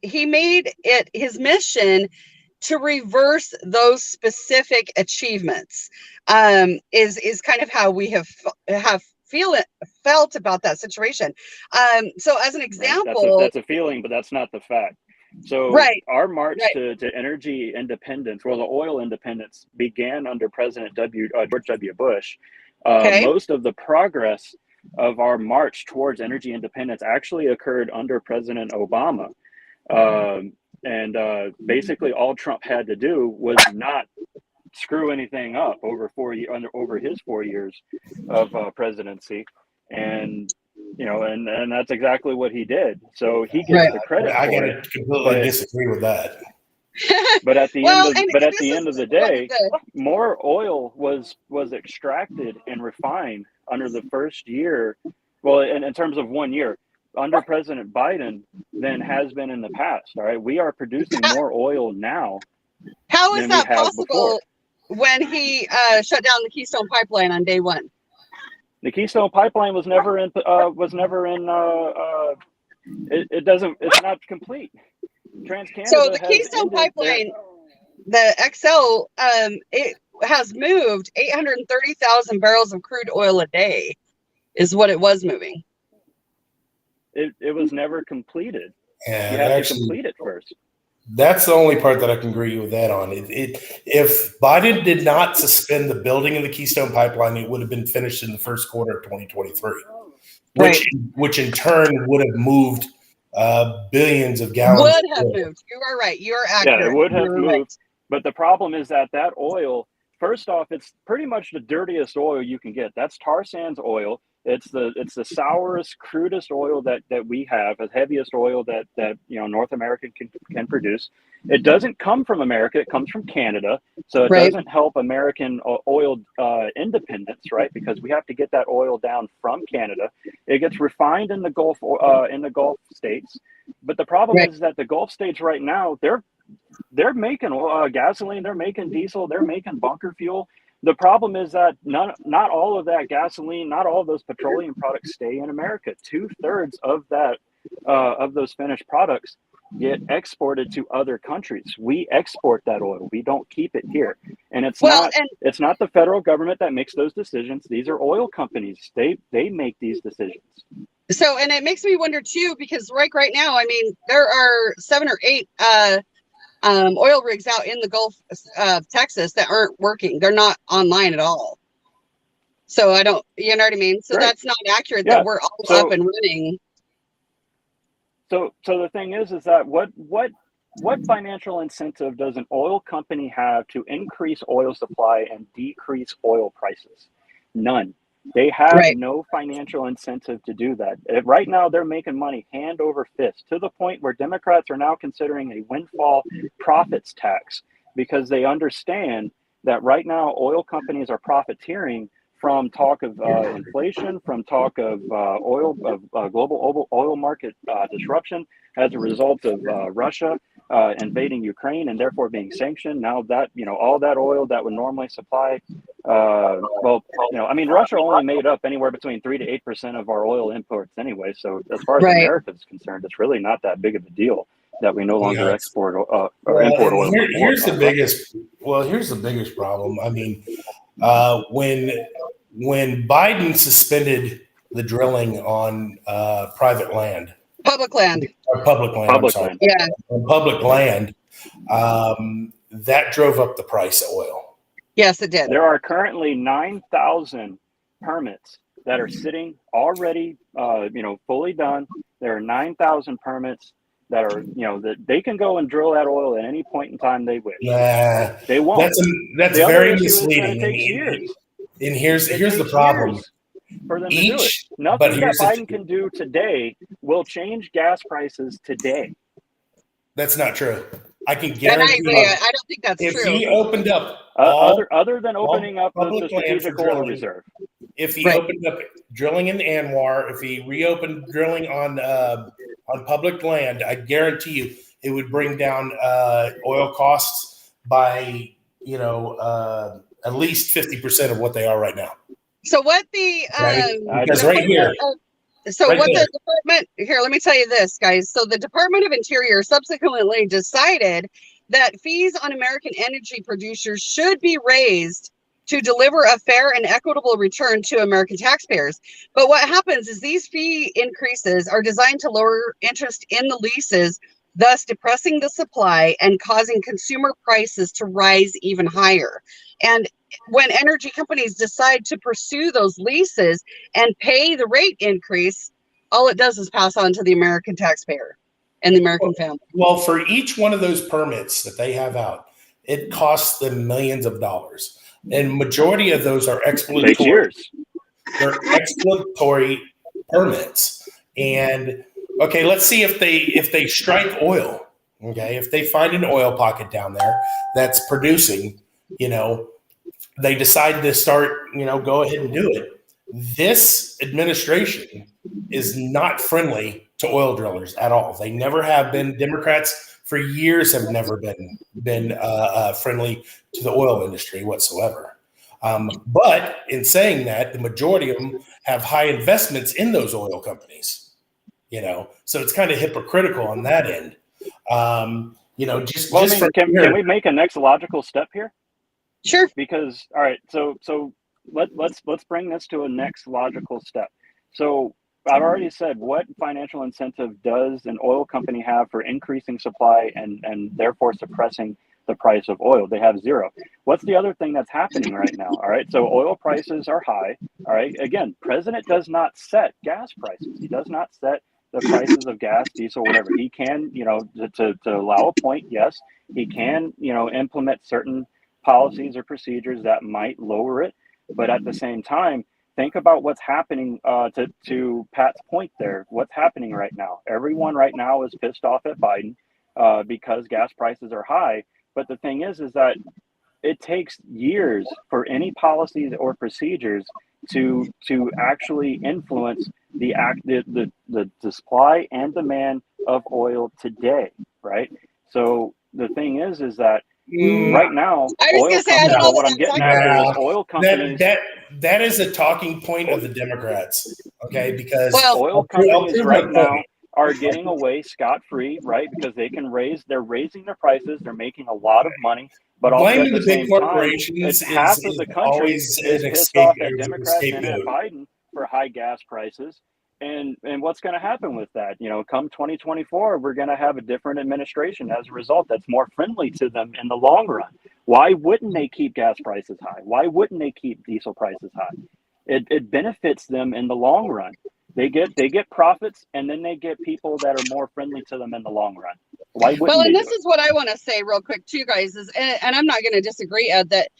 he made it his mission to reverse those specific achievements. Is kind of how we have felt about that situation. So as an example,
that's a feeling, but that's not the fact. So our march to energy independence, well, the oil independence began under President George W. Bush. Most of the progress of our march towards energy independence actually occurred under President Obama. Basically all Trump had to do was not screw anything up over his 4 years of presidency. And and that's exactly what he did. So he gets the credit
I
for
gotta completely disagree with that.
But at the end of the day, more oil was extracted and refined under the first year. Well, in terms of 1 year, under President Biden than has been in the past. All right, we are producing more oil now.
How is that possible when he shut down the Keystone Pipeline on day one?
The Keystone Pipeline was never in. It's not complete. TransCanada.
So the Keystone Pipeline, the XL, it has moved 830,000 barrels of crude oil a day, is what it was moving.
It was never completed.
Yeah,
you have to complete it first.
That's the only part that I can agree with that on. If Biden did not suspend the building of the Keystone Pipeline, it would have been finished in the first quarter of 2023, which in turn would have moved billions of gallons.
Would have moved. You are right. You are accurate.
Yeah, it would have moved. Right. But the problem is that oil, first off, it's pretty much the dirtiest oil you can get. That's tar sands oil. It's the sourest, crudest oil that we have, the heaviest oil that North America can produce. It doesn't come from America; it comes from Canada, so it doesn't help American oil independence, right? Because we have to get that oil down from Canada. It gets refined in the Gulf states, but the problem is that the Gulf states right now they're making gasoline, they're making diesel, they're making bunker fuel. The problem is that not all of that gasoline, not all of those petroleum products stay in America. 2/3 of that of those finished products get exported to other countries. We export that oil. We don't keep it here. And it's not the federal government that makes those decisions. These are oil companies. They make these decisions.
So, and it makes me wonder too, because right now, I mean, there are 7 or 8 oil rigs out in the Gulf of Texas that aren't working. They're not online at all. So I don't, you know what I mean? So that's not accurate that we're all up and running.
So the thing is that what financial incentive does an oil company have to increase oil supply and decrease oil prices? None. They have no financial incentive to do that. Right now, they're making money hand over fist to the point where Democrats are now considering a windfall profits tax because they understand that right now oil companies are profiteering from talk of inflation, from talk of global oil market disruption as a result of Russia invading Ukraine and therefore being sanctioned. Now that all that oil that would normally supply, Russia only made up anywhere between 3 to 8% of our oil imports anyway. So as far as America is concerned, it's really not that big of a deal that we no longer export or import oil.
Here's the biggest problem. I mean, when Biden suspended the drilling on private land, public land, that drove up the price of oil.
Yes, it did.
There are currently 9,000 permits that are sitting already, fully done. There are 9,000 permits that are, that they can go and drill that oil at any point in time they wish. They won't.
That's very misleading. And here's the problem.
For them to do it. Nothing that Biden can do today will change gas prices today.
That's not true. I can guarantee you.
I don't think that's true.
If he opened up
other than opening up the strategic oil reserve.
If he opened up drilling in Anwar, if he reopened drilling on public land, I guarantee you it would bring down oil costs by, at least 50% of what they are right now.
So what the
Because right here,
so
right
what
there.
the department here, let me tell you this, guys. So the Department of Interior subsequently decided that fees on American energy producers should be raised to deliver a fair and equitable return to American taxpayers. But what happens is these fee increases are designed to lower interest in the leases, thus depressing the supply and causing consumer prices to rise even higher. And when energy companies decide to pursue those leases and pay the rate increase, all it does is pass on to the American taxpayer and the American family.
Well, for each one of those permits that they have out, it costs them millions of dollars. And majority of those are
Takes
exploratory.
years.
They're exploratory permits. And okay, let's see if they strike oil. Okay, if they find an oil pocket down there that's producing, they decide to start, go ahead and do it. This administration is not friendly to oil drillers at all. They never have been. Democrats for years have never been friendly to the oil industry whatsoever. But in saying that, the majority of them have high investments in those oil companies. So it's kind of hypocritical on that end. Can
we make a next logical step here?
Sure.
Because all right, so let's bring this to a next logical step. So I've already said, what financial incentive does an oil company have for increasing supply and therefore suppressing the price of oil? They have zero. What's the other thing that's happening right now? All right, so oil prices are high. All right, again, president does not set gas prices. He does not set the prices of gas, diesel, whatever. He can, to allow a point, yes, he can, implement certain policies or procedures that might lower it. But at the same time, think about what's happening to Pat's point there. What's happening right now? Everyone right now is pissed off at Biden because gas prices are high. But the thing is that it takes years for any policies or procedures to actually influence the supply and demand of oil today, right? So the thing is that right now, oil companies. What I'm getting at here is oil companies.
That is a talking point of the Democrats, okay? Because
oil companies right now are getting away scot-free, right? Because they're raising their prices, they're making a lot of money, but also
blaming
at the
big
same
corporations
time, half of the country is pissed off at Democrats and at Biden for high gas prices. And what's going to happen with that? Come 2024, we're going to have a different administration as a result that's more friendly to them in the long run. Why wouldn't they keep gas prices high? Why wouldn't they keep diesel prices high? It benefits them in the long run. They get profits, and then they get people that are more friendly to them in the long run. Why wouldn't
Well, and
they
this is what I want to say real quick too, guys, is, and I'm not going to disagree, Ed, that,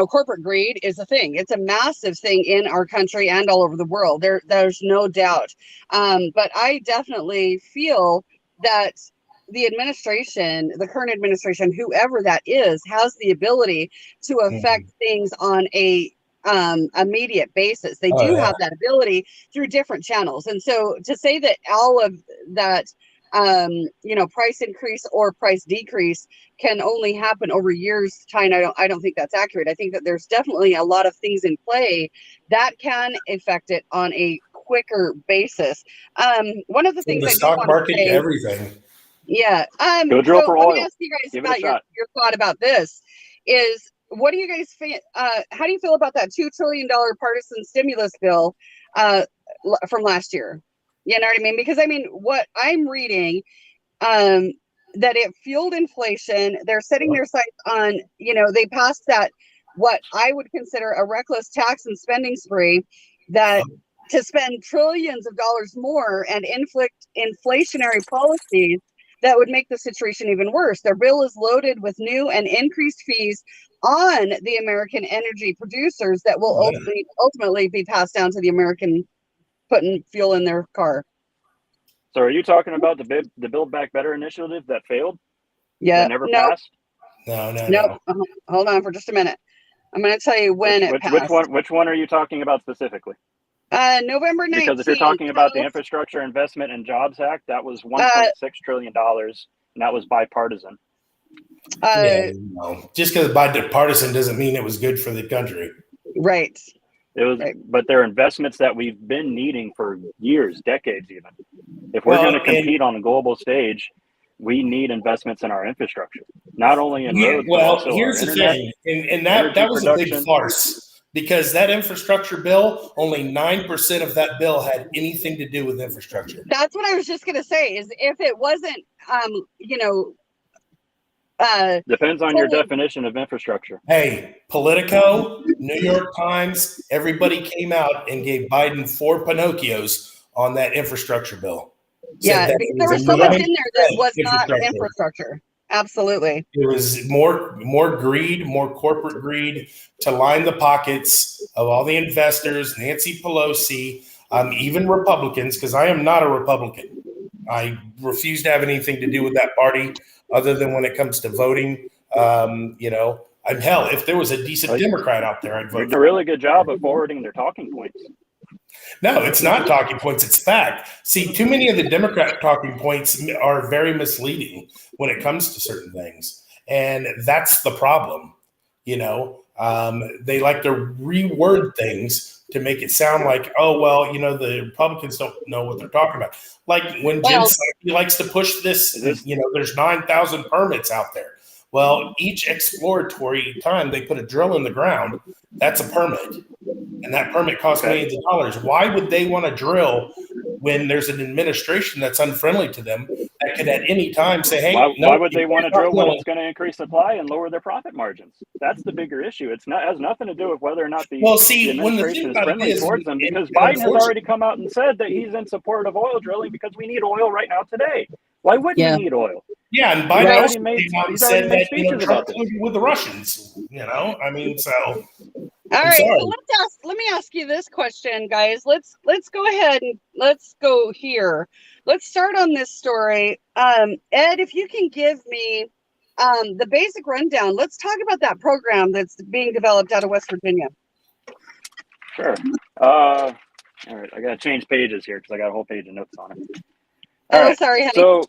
corporate greed is a thing. It's a massive thing in our country and all over the world. There's no doubt. But I definitely feel that the administration, the current administration, whoever that is, has the ability to affect things on a immediate basis. They do have that ability through different channels. And so to say that all of that price increase or price decrease can only happen over years time, I don't think that's accurate. I think that there's definitely a lot of things in play that can affect it on a quicker basis. One of the things
the stock market, everything.
Yeah.
Go drill for oil.
Let me ask you guys about your thought about this. Is what do you guys how do you feel about that $2 trillion partisan stimulus bill from last year? You know what I mean? Because what I'm reading, that it fueled inflation. They're setting their sights on, they passed that, what I would consider a reckless tax and spending spree, that to spend trillions of dollars more and inflict inflationary policies that would make the situation even worse. Their bill is loaded with new and increased fees on the American energy producers that will ultimately be passed down to the American putting fuel in their car.
So are you talking about the Build Back Better initiative that failed?
Yeah.
That never passed?
No. Hold on for just a minute. I'm going to tell you when it passed.
Which one are you talking about specifically?
November 19th.
Because if you're talking about the Infrastructure Investment and Jobs Act, that was $1.6 trillion and that was bipartisan.
Yeah, no. Just because bipartisan doesn't mean it was good for the country.
Right.
It was,
Right.
but they're investments that we've been needing for years, decades even. If we're going to compete on a global stage, we need investments in our infrastructure, not only in roads, but also
here's
our
the
internet,
thing, and that was a big
production.
farce, because that infrastructure bill, only 9% of that bill had anything to do with infrastructure.
That's what I was just going to say, is if it wasn't,
Depends on your definition of infrastructure.
Hey, Politico, New York Times, everybody came out and gave Biden 4 Pinocchios on that infrastructure bill.
Yeah,
Said that
there was so much in there that was not
infrastructure.
infrastructure. Absolutely.
It was more greed, more corporate greed to line the pockets of all the investors, Nancy Pelosi, even Republicans, because I am not a Republican. I refuse to have anything to do with that party other than when it comes to voting. If there was a decent Democrat out there, I'd vote.
You're doing a really good job of forwarding their talking points.
No, it's not talking points. It's fact. See, too many of the Democrat talking points are very misleading when it comes to certain things. And that's the problem. They like to reword things to make it sound like, the Republicans don't know what they're talking about. Like when Jim Psaki likes to push this, there's 9,000 permits out there. Well, each exploratory time they put a drill in the ground, that's a permit. And that permit costs millions of dollars. Why would they want to drill when there's an administration that's unfriendly to them that could at any time say, hey,
why would they want to drill when it's going to increase supply and lower their profit margins? That's the bigger issue. It has nothing to do with whether or not the administration is friendly towards them, because Biden has already come out and said that he's in support of oil drilling because we need oil right now today. Why wouldn't we need oil?
Yeah, and Biden also came out and said that Trump with the Russians. All
right, so let me ask you this question, guys. Let's go ahead and let's go here. Let's start on this story. Ed, if you can give me the basic rundown. Let's talk about that program that's being developed out of West Virginia.
Sure. All right, I got to change pages here because I got a whole page of notes on it.
Sorry, honey.
So,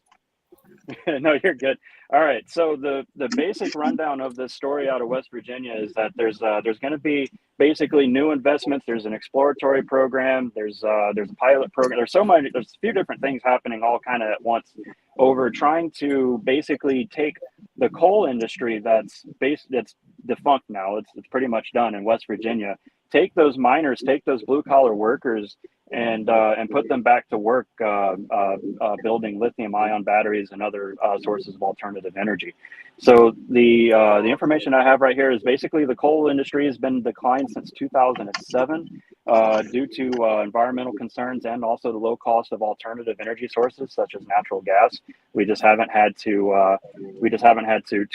no, you're good. All right. So the basic rundown of this story out of West Virginia is that there's going to be basically new investments. There's an exploratory program. There's a pilot program. There's a few different things happening all kind of at once over trying to basically take the coal industry that's defunct now. It's pretty much done in West Virginia. Take those miners, take those blue collar workers, and put them back to work building lithium-ion batteries and other sources of alternative energy. So the information I have right here is basically the coal industry has been declined since 2007 due to environmental concerns and also the low cost of alternative energy sources such as natural gas. We just haven't had to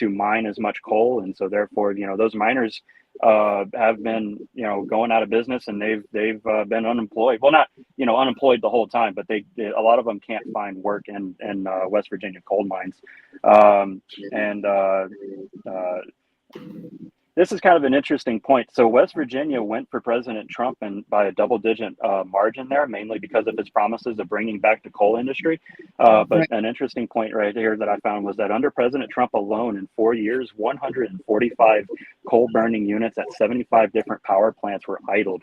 mine as much coal, and so therefore those miners have been going out of business, and they've been unemployed. Well, not unemployed the whole time, but a lot of them can't find work in West Virginia coal mines. This is kind of an interesting point. So West Virginia went for President Trump and by a double-digit margin there, mainly because of his promises of bringing back the coal industry. But an interesting point right here that I found was that under President Trump alone, in 4 years, 145 coal-burning units at 75 different power plants were idled,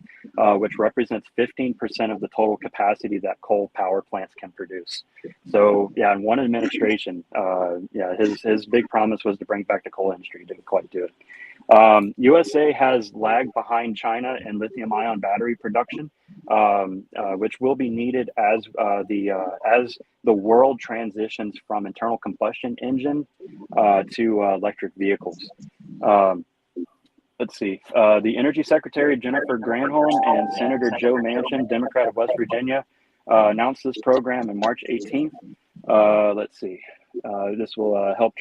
which represents 15% of the total capacity that coal power plants can produce. So, yeah, in one administration, his big promise was to bring back the coal industry. He didn't quite do it. USA has lagged behind China in lithium-ion battery production, which will be needed as the world transitions from internal combustion engine to electric vehicles. Let's see. The Energy Secretary Jennifer Granholm and Senator Joe Manchin, Democrat of West Virginia, announced this program on March 18th. Let's see. This will help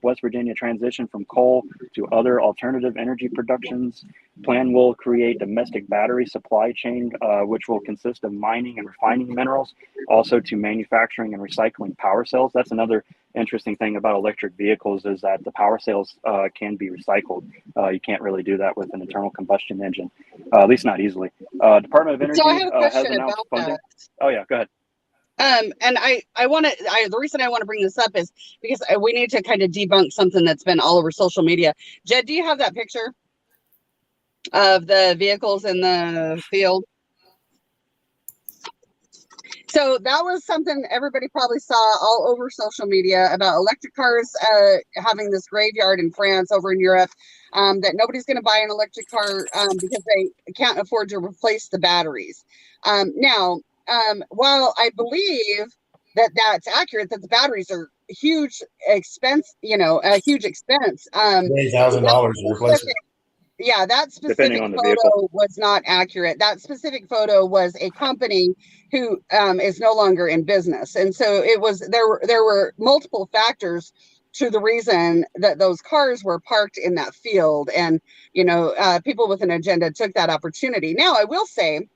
West Virginia transition from coal to other alternative energy productions. Plan will create domestic battery supply chain, which will consist of mining and refining minerals, also to manufacturing and recycling power cells. That's another interesting thing about electric vehicles, is that the power cells can be recycled. You can't really do that with an internal combustion engine, at least not easily. Department of Energy
So I have a question
has announced
about
funding.
that.
Oh yeah, go ahead.
And I want to, the reason I want to bring this up is because we need to kind of debunk something that's been all over social media. Jed, do you have that picture of the vehicles in the field? So that was something everybody probably saw all over social media about electric cars having this graveyard in France, over in Europe, that nobody's going to buy an electric car because they can't afford to replace the batteries. Now, while I believe that that's accurate, that the batteries are huge expense, a huge expense.
$20,000 to replace it.
Yeah, that
Depending
specific
on the
photo
vehicle.
was not accurate. That specific photo was a company who is no longer in business, and so it was there were multiple factors to the reason that those cars were parked in that field, and people with an agenda took that opportunity. Now, I will say,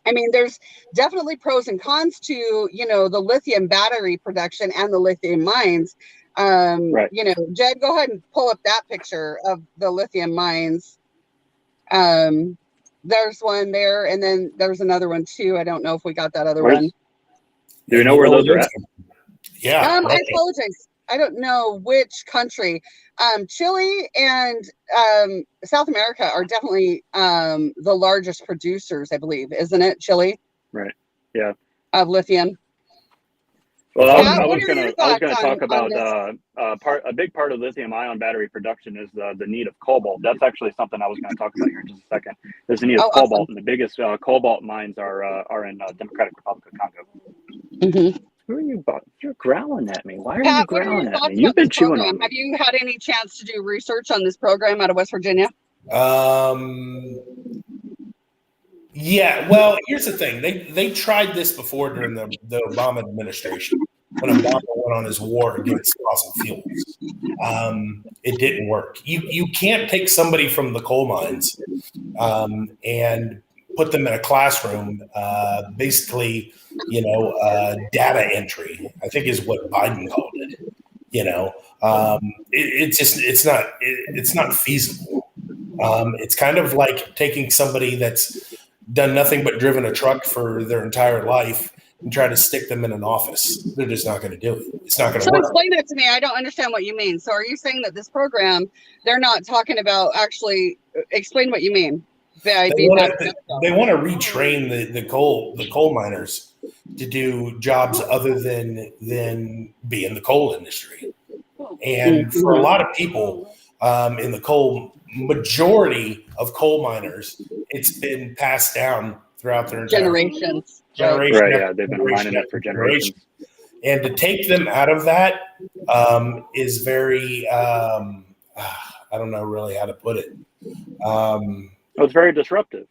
I mean, there's definitely pros and cons to the lithium battery production and the lithium mines.
Right.
Jed, go ahead and pull up that picture of the lithium mines. There's one there, and then there's another one too. I don't know if we got that other one.
Do you know where those are at?
Yeah.
I apologize. I don't know which country. Chile and South America are definitely the largest producers, I believe, isn't it? Chile?
Right. Yeah.
Of lithium.
Well,
Pat,
I was
what are
going
your
to
thoughts
talk
on
about
this?
a big part of lithium-ion battery production is the need of cobalt. That's actually something I was going to talk about here in just a second. There's the need of cobalt,
awesome.
and the biggest cobalt mines are in Democratic Republic of Congo.
Mm-hmm.
Who are you? You're growling at me. Why are
Pat,
you
what are your
growling at
thoughts
me? You've
about
been
this
chewing
program?
on me.
Have you had any chance to do research on this program out of West Virginia?
Yeah, well, here's the thing. They tried this before during the Obama administration, when Obama went on his war against fossil fuels. It didn't work. You can't take somebody from the coal mines and put them in a classroom, basically, data entry, I think is what Biden called it. It's not feasible. It's kind of like taking somebody that's done nothing but driven a truck for their entire life and try to stick them in an office. They're just not going to do it. It's not going to work.
So explain that to me. I don't understand what you mean. So are you saying that this program, they're not talking about actually, explain what you mean.
They want to retrain the coal miners to do jobs other than be in the coal industry. And for a lot of people in the coal, majority of coal miners, it's been passed down throughout their entire
generations.
Right, yeah, they've been mining it for generations.
And to take them out of that is very, I don't know really how to put it.
It's very disruptive.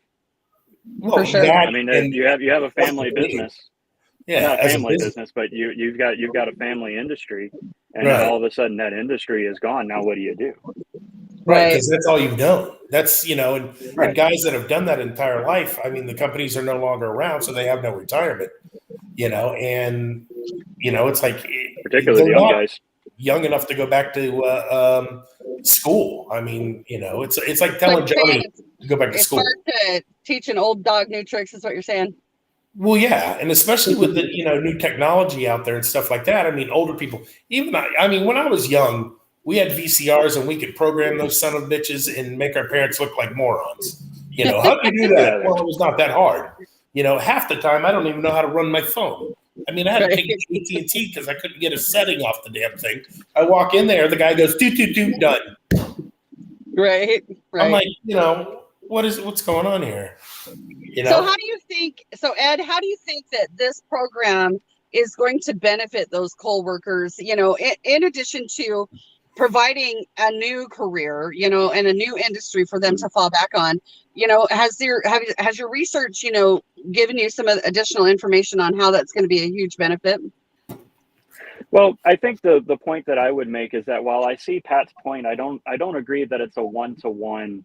Well, for sure.
I mean, you have a family business. Yeah, not a family business, but you've got a family industry, and then all of a sudden that industry is gone. Now what do you do?
Right, because that's all you've known. That's and guys that have done that entire life. I mean, the companies are no longer around, so they have no retirement. And it's like
particularly the young guys,
young enough to go back to school. I mean, it's like telling Johnny to go back to school.
It's hard to teach an old dog new tricks, is what you're saying.
Well, yeah, and especially with the new technology out there and stuff like that. I mean, older people, even I mean, when I was young, we had VCRs and we could program those son of bitches and make our parents look like morons. How'd you do that? Well, it was not that hard. Half the time I don't even know how to run my phone. I mean, I had to take it to AT&T because I couldn't get a setting off the damn thing. I walk in there, the guy goes, doot, done.
Right.
I'm like, what's going on here?
So how do you think, Ed, how do you think that this program is going to benefit those coal workers, in addition to providing a new career, and a new industry for them to fall back on? Has your research, given you some additional information on how that's going to be a huge benefit?
Well, I think the point that I would make is that while I see Pat's point, I don't agree that it's a one-to-one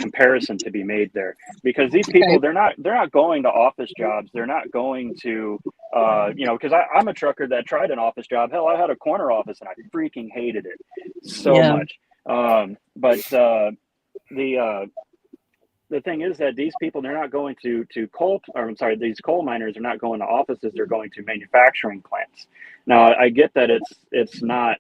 comparison to be made there, because these people, they're not going to office jobs. They're not going to because I'm a trucker that tried an office job. Hell, I had a corner office and I freaking hated it so much. But the thing is that these people, they're not going to coal, or I'm sorry, these coal miners are not going to offices, they're going to manufacturing plants. Now, I get that it's not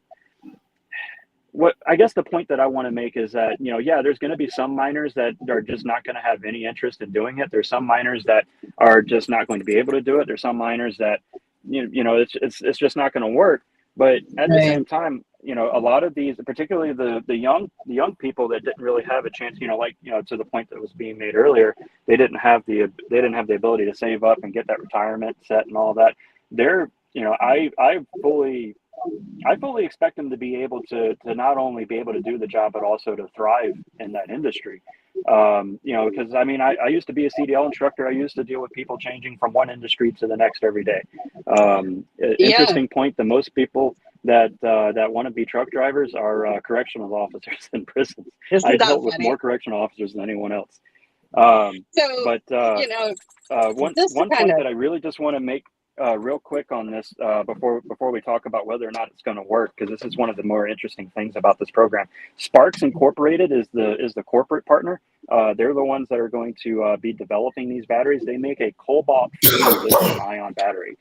what, I guess the point that I want to make is that, yeah, there's going to be some miners that are just not going to have any interest in doing it. There's some miners that are just not going to be able to do it. There's some miners that, it's just not going to work. But at the same time, a lot of these, particularly the young people that didn't really have a chance, to the point that was being made earlier, they didn't have the ability to save up and get that retirement set and all that. They're, I fully expect them to be able to not only be able to do the job, but also to thrive in that industry. Because I used to be a CDL instructor. I used to deal with people changing from one industry to the next every day. Interesting point. The most people that want to be truck drivers are correctional officers in prisons. I dealt with more correctional officers than anyone else. One point that I really just want to make real quick on this before we talk about whether or not it's going to work, because this is one of the more interesting things about this program. Sparks Incorporated is the corporate partner. They're the ones that are going to be developing these batteries. They make a cobalt-free lithium-ion battery,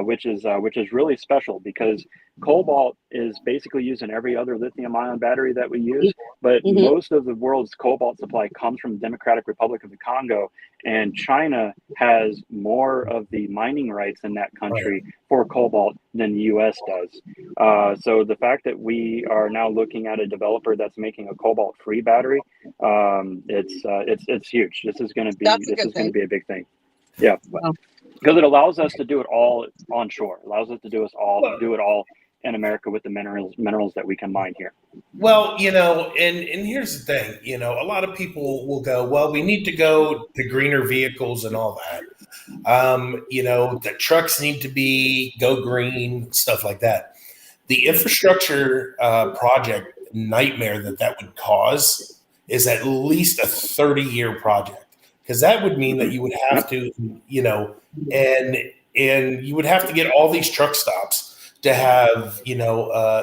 which is really special, because cobalt is basically used in every other lithium-ion battery that we use, but most of the world's cobalt supply comes from the Democratic Republic of the Congo, and China has more of the mining rights in that country for cobalt than the U.S. does. So the fact that we are now looking at a developer that's making a cobalt-free battery, it's huge. This is going to be a big thing. Yeah, because it allows us to do it all onshore. It allows us to do it all in America with the minerals that we can mine here.
Well, and here's the thing, a lot of people will go, well, we need to go to greener vehicles and all that. The trucks need to go green, stuff like that. The infrastructure project nightmare that would cause is at least a 30-year project, because that would mean that you would have to, and you would have to get all these truck stops to have,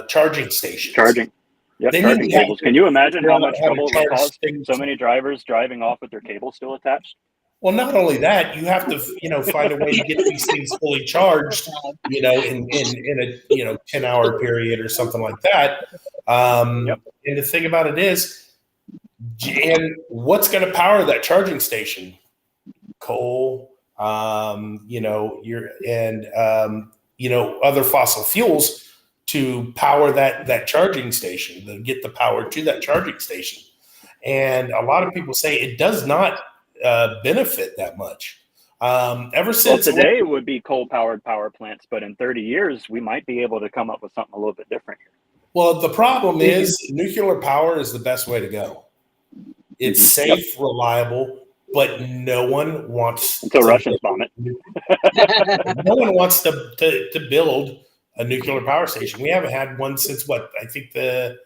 charging stations. Charging
cables. Can you imagine how much trouble it would cause so many drivers driving off with their cable still attached?
Well, not only that, you have to, find a way to get these things fully charged, in a 10-hour period or something like that. And the thing about it is, and what's going to power that charging station? Coal, other fossil fuels to power that charging station, to get the power to that charging station. And a lot of people say it does not benefit that much. Ever since
today it would be coal-powered power plants, but in 30 years we might be able to come up with something a little bit different here.
Well, the problem is nuclear power is the best way to go. It's safe, reliable, but no one wants
until Russians bomb it.
No one wants to build a nuclear power station. We haven't had one since I think the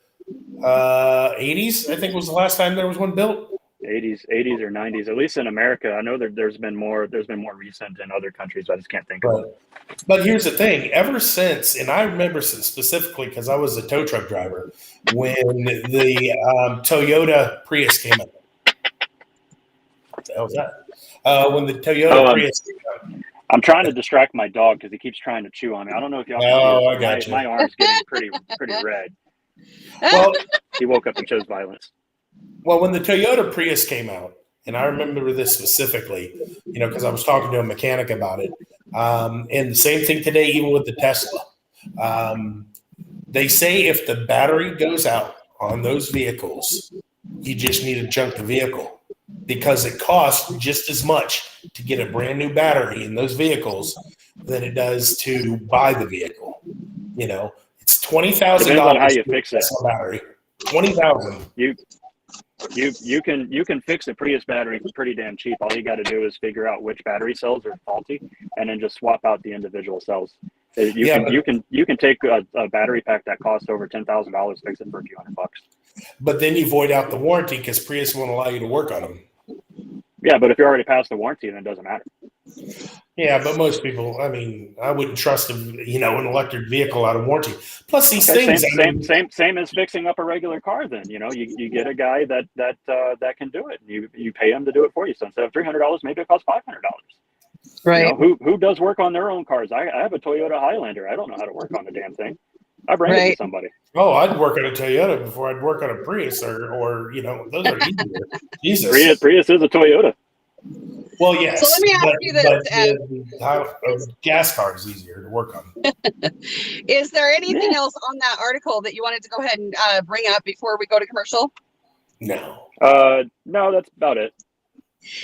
80s. I think was the last time there was one built.
80s or 90s, at least in America. I know there's been more recent in other countries, but I just can't think of it.
But here's the thing: ever since, and I remember specifically because I was a tow truck driver when the Toyota Prius came out. What the hell was that? When the Toyota Prius came out.
I'm trying to distract my dog because he keeps trying to chew on me. I don't know if y'all can hear it. My arm's getting pretty red.
Well,
he woke up and chose violence.
Well, when the Toyota Prius came out, and I remember this specifically, because I was talking to a mechanic about it, and the same thing today, even with the Tesla. They say if the battery goes out on those vehicles, you just need to junk the vehicle, because it costs just as much to get a brand new battery in those vehicles than it does to buy the vehicle. It's $20,000.
Depends on how you fix it.
Battery, $20,000.
You can fix a Prius battery pretty damn cheap. All you got to do is figure out which battery cells are faulty, and then just swap out the individual cells. You can take a battery pack that costs over $10,000, fix it for a few $100.
But then you void out the warranty because Prius won't allow you to work on them.
Yeah, but if you're already past the warranty, then it doesn't matter.
Yeah, but most people, I mean, I wouldn't trust an electric vehicle out of warranty. Plus, these things,
same as fixing up a regular car. Then you get a guy that can do it. You pay him to do it for you. So instead of $300, maybe it costs $500.
Right.
Who does work on their own cars? I have a Toyota Highlander. I don't know how to work on the damn thing. I bring it to somebody.
Oh, I'd work on a Toyota before I'd work on a Prius or those are easier. Jesus.
Prius is a Toyota.
Well, yes.
So let me ask you this:
a gas car is easier to work on.
Is there anything else on that article that you wanted to go ahead and bring up before we go to commercial?
No.
No, that's about it.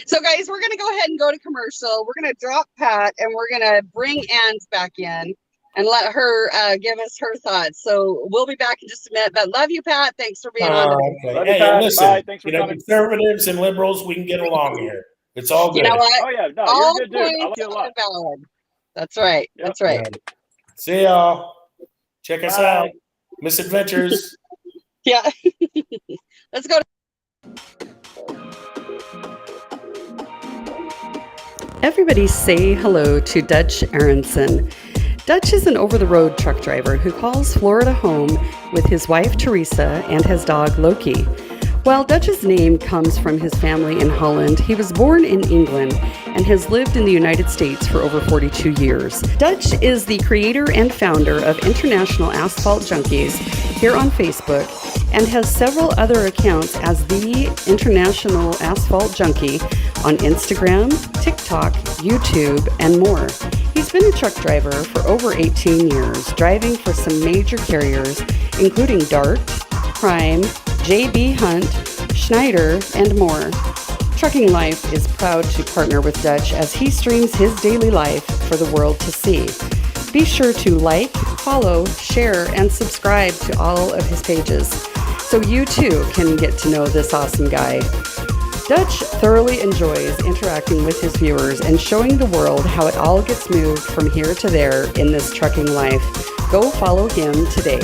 So, guys, we're going to go ahead and go to commercial. We're going to drop Pat, and we're going to bring Ange back in and let her give us her thoughts. So we'll be back in just a minute. But love you, Pat. Thanks for being on.
Okay.
Love
hey,
you, Pat.
listen,
bye. Thanks for coming.
Conservatives and liberals, we can get along here. It's all good.
You know what?
Oh, yeah. No,
all
you're a good dude. I like
points
you a lot.
are valid. That's right.
Yep.
That's right.
Yeah. See y'all. Check us out. Misadventures.
Yeah. Let's go. Everybody say hello to Dutch Aronson. Dutch is an over-the-road truck driver who calls Florida home with his wife Teresa and his dog Loki. While Dutch's name comes from his family in Holland, he was born in England and has lived in the United States for over 42 years. Dutch is the creator and founder of International Asphalt Junkies here on Facebook and has several other accounts as the International Asphalt Junkie on Instagram, TikTok, YouTube, and more. He's been a truck driver for over 18 years, driving for some major carriers, including Dart, Prime, JB Hunt, Schneider, and more. Trucking Life is proud to partner with Dutch as he streams his daily life for the world to see. Be sure to like, follow, share, and subscribe to all of his pages so you too can get to know this awesome guy. Dutch thoroughly enjoys interacting with his viewers and showing the world how it all gets moved from here to there in this trucking life. Go follow him today.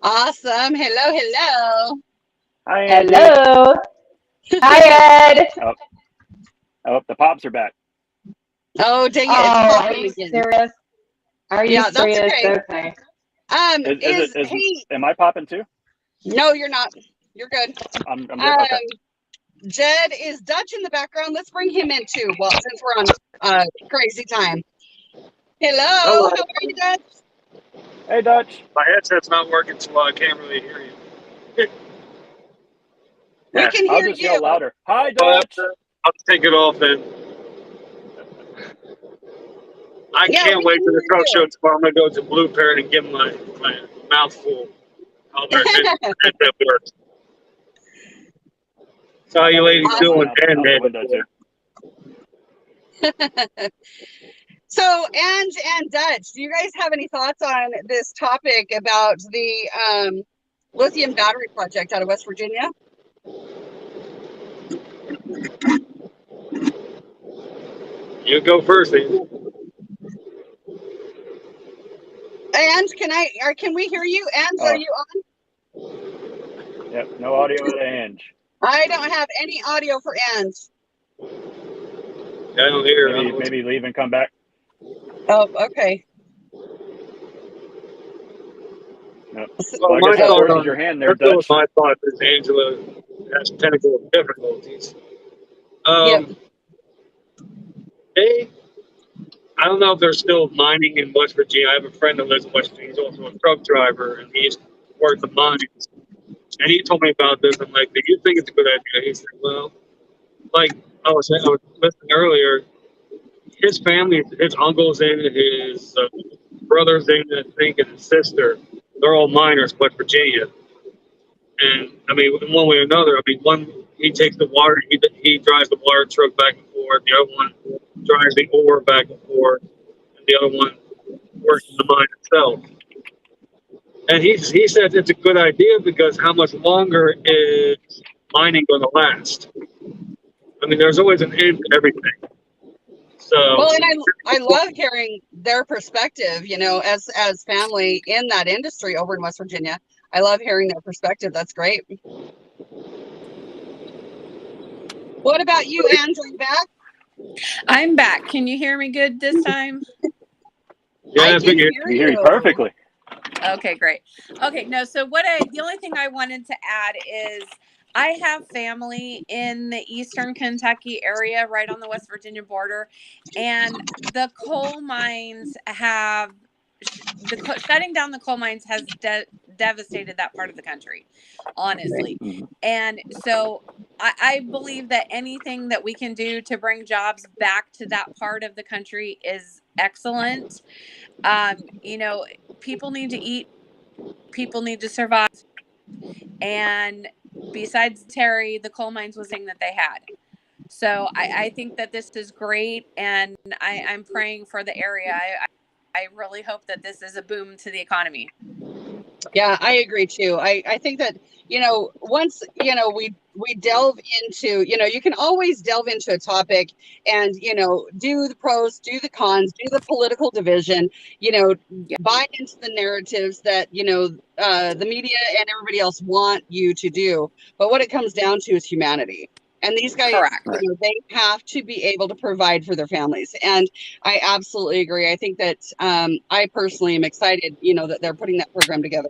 Awesome. Hello.
Hi, Andy.
Hello. Hi, Ed.
Oh, the pops are back.
Oh, dang it.
Are you serious? Are you
Yeah, that's
serious?
okay.
Am I popping too?
No, you're not. You're good.
I'm good. Okay.
Jed, is Dutch in the background? Let's bring him in too. Well, since we're on crazy time. Hello. How are you, Dutch?
Hey, Dutch.
My headset's not working, so I can't really hear you.
We can hear
I'll just
you.
yell louder. Hi, Dutch.
I'll take it off then. I can't wait for the truck show tomorrow. I'm going to go to Blue Parrot and get my mouth full. How their headset works. So how you ladies doing?
So, Ange and Dutch, do you guys have any thoughts on this topic about the lithium battery project out of West Virginia?
You go first, Ange.
Ange, can we hear you? Ange, are you on?
Yep, no audio at Ange.
I don't have any audio for Ange.
I don't hear her.
Maybe leave and come back.
Oh, okay.
Yep.
Well,
I guess that forces your hand there, Dutch.
My thought is Angela has technical difficulties.
Yep.
I don't know if they're still mining in West Virginia. I have a friend that lives in West Virginia. He's also a truck driver, and he used to work the mines. And he told me about this. I'm like, do you think it's a good idea? He said, well, like I was listening earlier, his family, his uncles in it, his brothers in it, I think, and his sister, they're all miners in West Virginia. And, I mean, in one way or another, I mean, one, he takes the water, he drives the water truck back and forth. The other one drives the ore back and forth. And the other one works in the mine itself. And he said it's a good idea because how much longer is mining going to last? I mean, there's always an end to everything. So,
Well, and I love hearing their perspective, you know, as family in that industry over in West Virginia. I love hearing their perspective. That's great. What about you, Andrew? Back?
I'm back. Can you hear me good this time?
yeah,
I
I
can
figured.
hear
We hear you perfectly.
Okay, great. Okay, no, so the only thing I wanted to add is I have family in the eastern Kentucky area, right on the West Virginia border, and the coal mines have shutting down the coal mines has devastated that part of the country, honestly. And so I believe that anything that we can do to bring jobs back to that part of the country is excellent. You know, people need to eat, people need to survive. And besides Terry, the coal mines was the thing that they had. So I think that this is great, and I'm praying for the area. I really hope that this is a boom to the economy.
Yeah, I agree too. I think that, you know, once, you know, we delve into, you know, you can always delve into a topic and, you know, do the pros, do the cons, do the political division, you know, buy into the narratives that, you know, the media and everybody else want you to do. But what it comes down to is humanity. And these guys,
Correct.
you know, they have to be able to provide for their families. And I absolutely agree. I think that I personally am excited, you know, that they're putting that program together.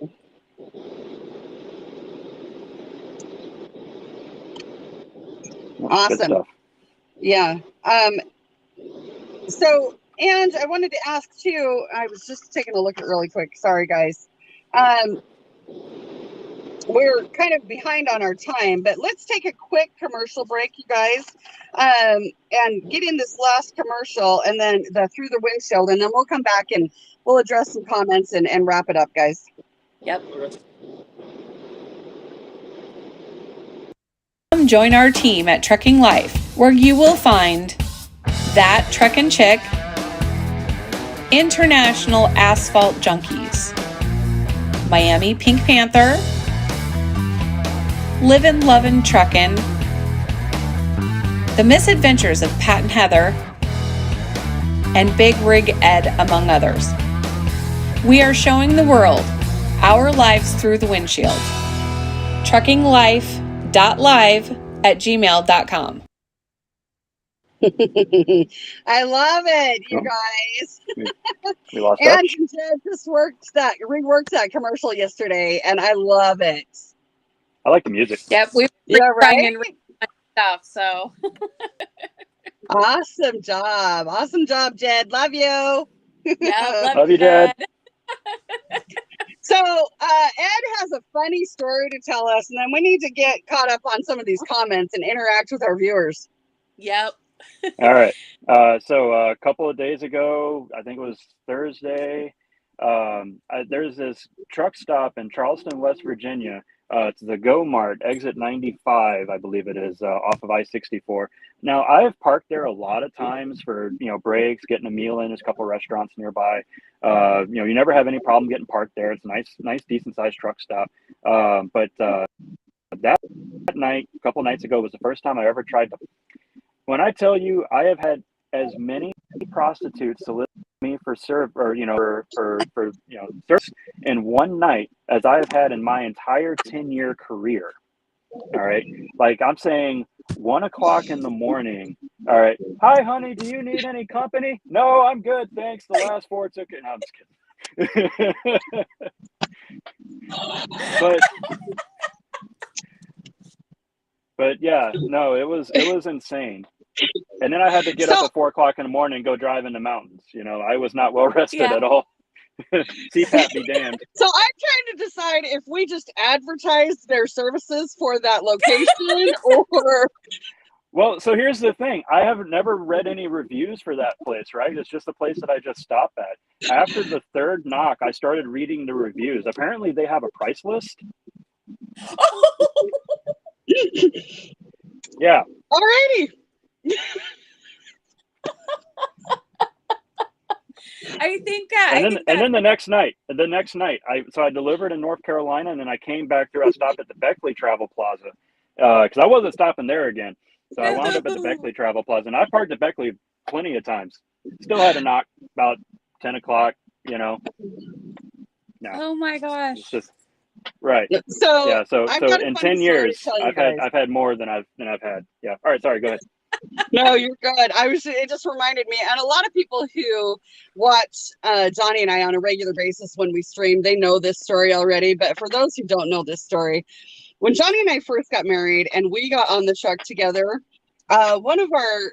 Awesome.
Good stuff.
Yeah. So, and I wanted to ask too, I was just taking a look at really quick. Sorry, guys. We're kind of behind on our time, but let's take a quick commercial break, you guys, and get in this last commercial and then through the windshield, and then we'll come back and we'll address some comments and wrap it up, guys.
Yep. Come join our team at Trekking Life, where you will find that Trekkin' Chick, International Asphalt Junkies, Miami Pink Panther, Livin' Lovin' Truckin', The Misadventures of Pat and Heather, and Big Rig Ed, among others. We are showing the world our lives through the windshield. TruckingLife.live@gmail.com.
I love it, you guys.
We lost
And
touch.
Jed just reworked that commercial yesterday, and I love it.
I like the music.
Yep, we've been trying and stuff, so.
Awesome job, Jed. Love you.
Yeah,
love you, Jed.
So Ed has a funny story to tell us, and then we need to get caught up on some of these comments and interact with our viewers.
Yep.
All right. So a couple of days ago, I think it was Thursday, there's this truck stop in Charleston, West Virginia. It's the Go Mart, exit 95, I believe it is, off of I-64. Now, I've parked there a lot of times for, you know, breaks, getting a meal in. There's a couple of restaurants nearby. You know, you never have any problem getting parked there. It's a nice, decent-sized truck stop. But that night, a couple nights ago, was the first time I ever tried to. When I tell you, I have had as many prostitutes solicit me for service in one night as I have had in my entire 10-year career. All right, like I'm saying, 1 o'clock in the morning. All right, hi honey, do you need any company? No, I'm good, thanks. The last 4 took it. No, I'm just kidding. But yeah, no, it was insane. And then I had to get up at 4 o'clock in the morning and go drive in the mountains. You know, I was not well rested at all. CPAP be damned.
So I'm trying to decide if we just advertise their services for that location or.
Well, so here's the thing. I have never read any reviews for that place, right? It's just a place that I just stopped at. After the third knock, I started reading the reviews. Apparently they have a price list. Yeah.
Alrighty.
I think
and then the next night, I delivered in North Carolina, and then I came back through. I stopped at the Beckley Travel Plaza because I wasn't stopping there again. So I wound up at the Beckley Travel Plaza, and I parked at Beckley plenty of times. Still had to knock about 10 o'clock, you know. No,
Oh my gosh.
it's just right.
So
Yeah. So
I've got a
in
funny
10
story to
years,
tell you guys.
I've had more than I've had. Yeah. All right. Sorry. Go ahead.
No, you're good. It just reminded me, and a lot of people who watch Johnny and I on a regular basis when we stream, they know this story already. But for those who don't know this story, when Johnny and I first got married and we got on the truck together, one of our,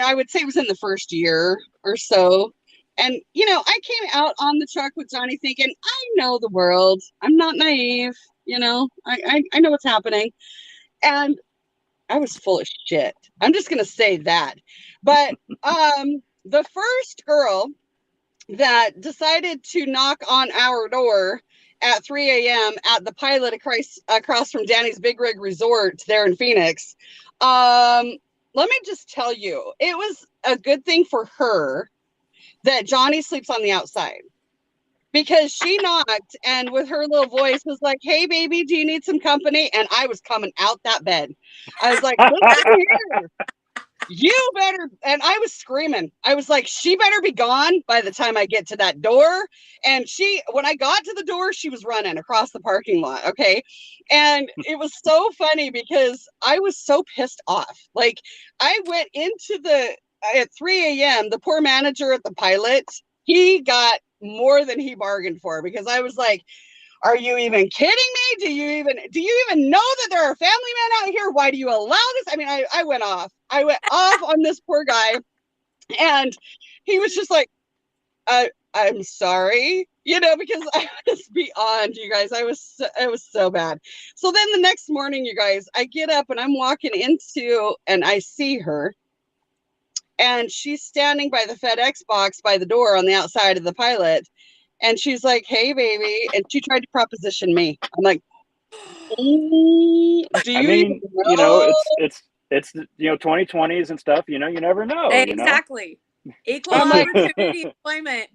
I would say it was in the first year or so. And, I came out on the truck with Johnny thinking, I know the world. I'm not naive. I know what's happening. And I was full of shit. I'm just going to say that. But the first girl that decided to knock on our door at 3 a.m. at the Pilot across from Danny's Big Rig Resort there in Phoenix, let me just tell you, it was a good thing for her that Johnny sleeps on the outside. Because she knocked and with her little voice was like, hey, baby, do you need some company? And I was coming out that bed. I was like, listen here. You better. And I was screaming. I was like, she better be gone by the time I get to that door. And when I got to the door, she was running across the parking lot. Okay. And it was so funny because I was so pissed off. Like I went at 3 a.m., the poor manager at the Pilot, he got more than he bargained for because I was like, are you even kidding me? Do you even know that there are family men out here? Why do you allow this? I mean, I went off on this poor guy, and he was just like, I'm sorry, because I was beyond, you guys. It was so bad. So then the next morning, you guys, I get up and I'm walking into, and I see her. And she's standing by the FedEx box by the door on the outside of the Pilot. And she's like, hey, baby. And she tried to proposition me. I'm like, do you
I mean,
know?
it's 2020s and stuff. You never know.
Exactly. Equal opportunity employment.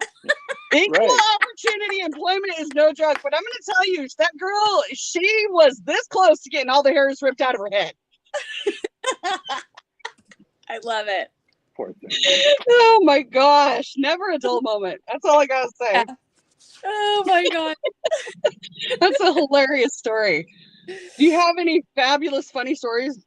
Equal opportunity employment is no joke. But I'm going to tell you, that girl, she was this close to getting all the hairs ripped out of her head.
I love it.
Oh my gosh. Never a dull moment. That's all I got to say.
Oh my God.
That's a hilarious story. Do you have any fabulous, funny stories,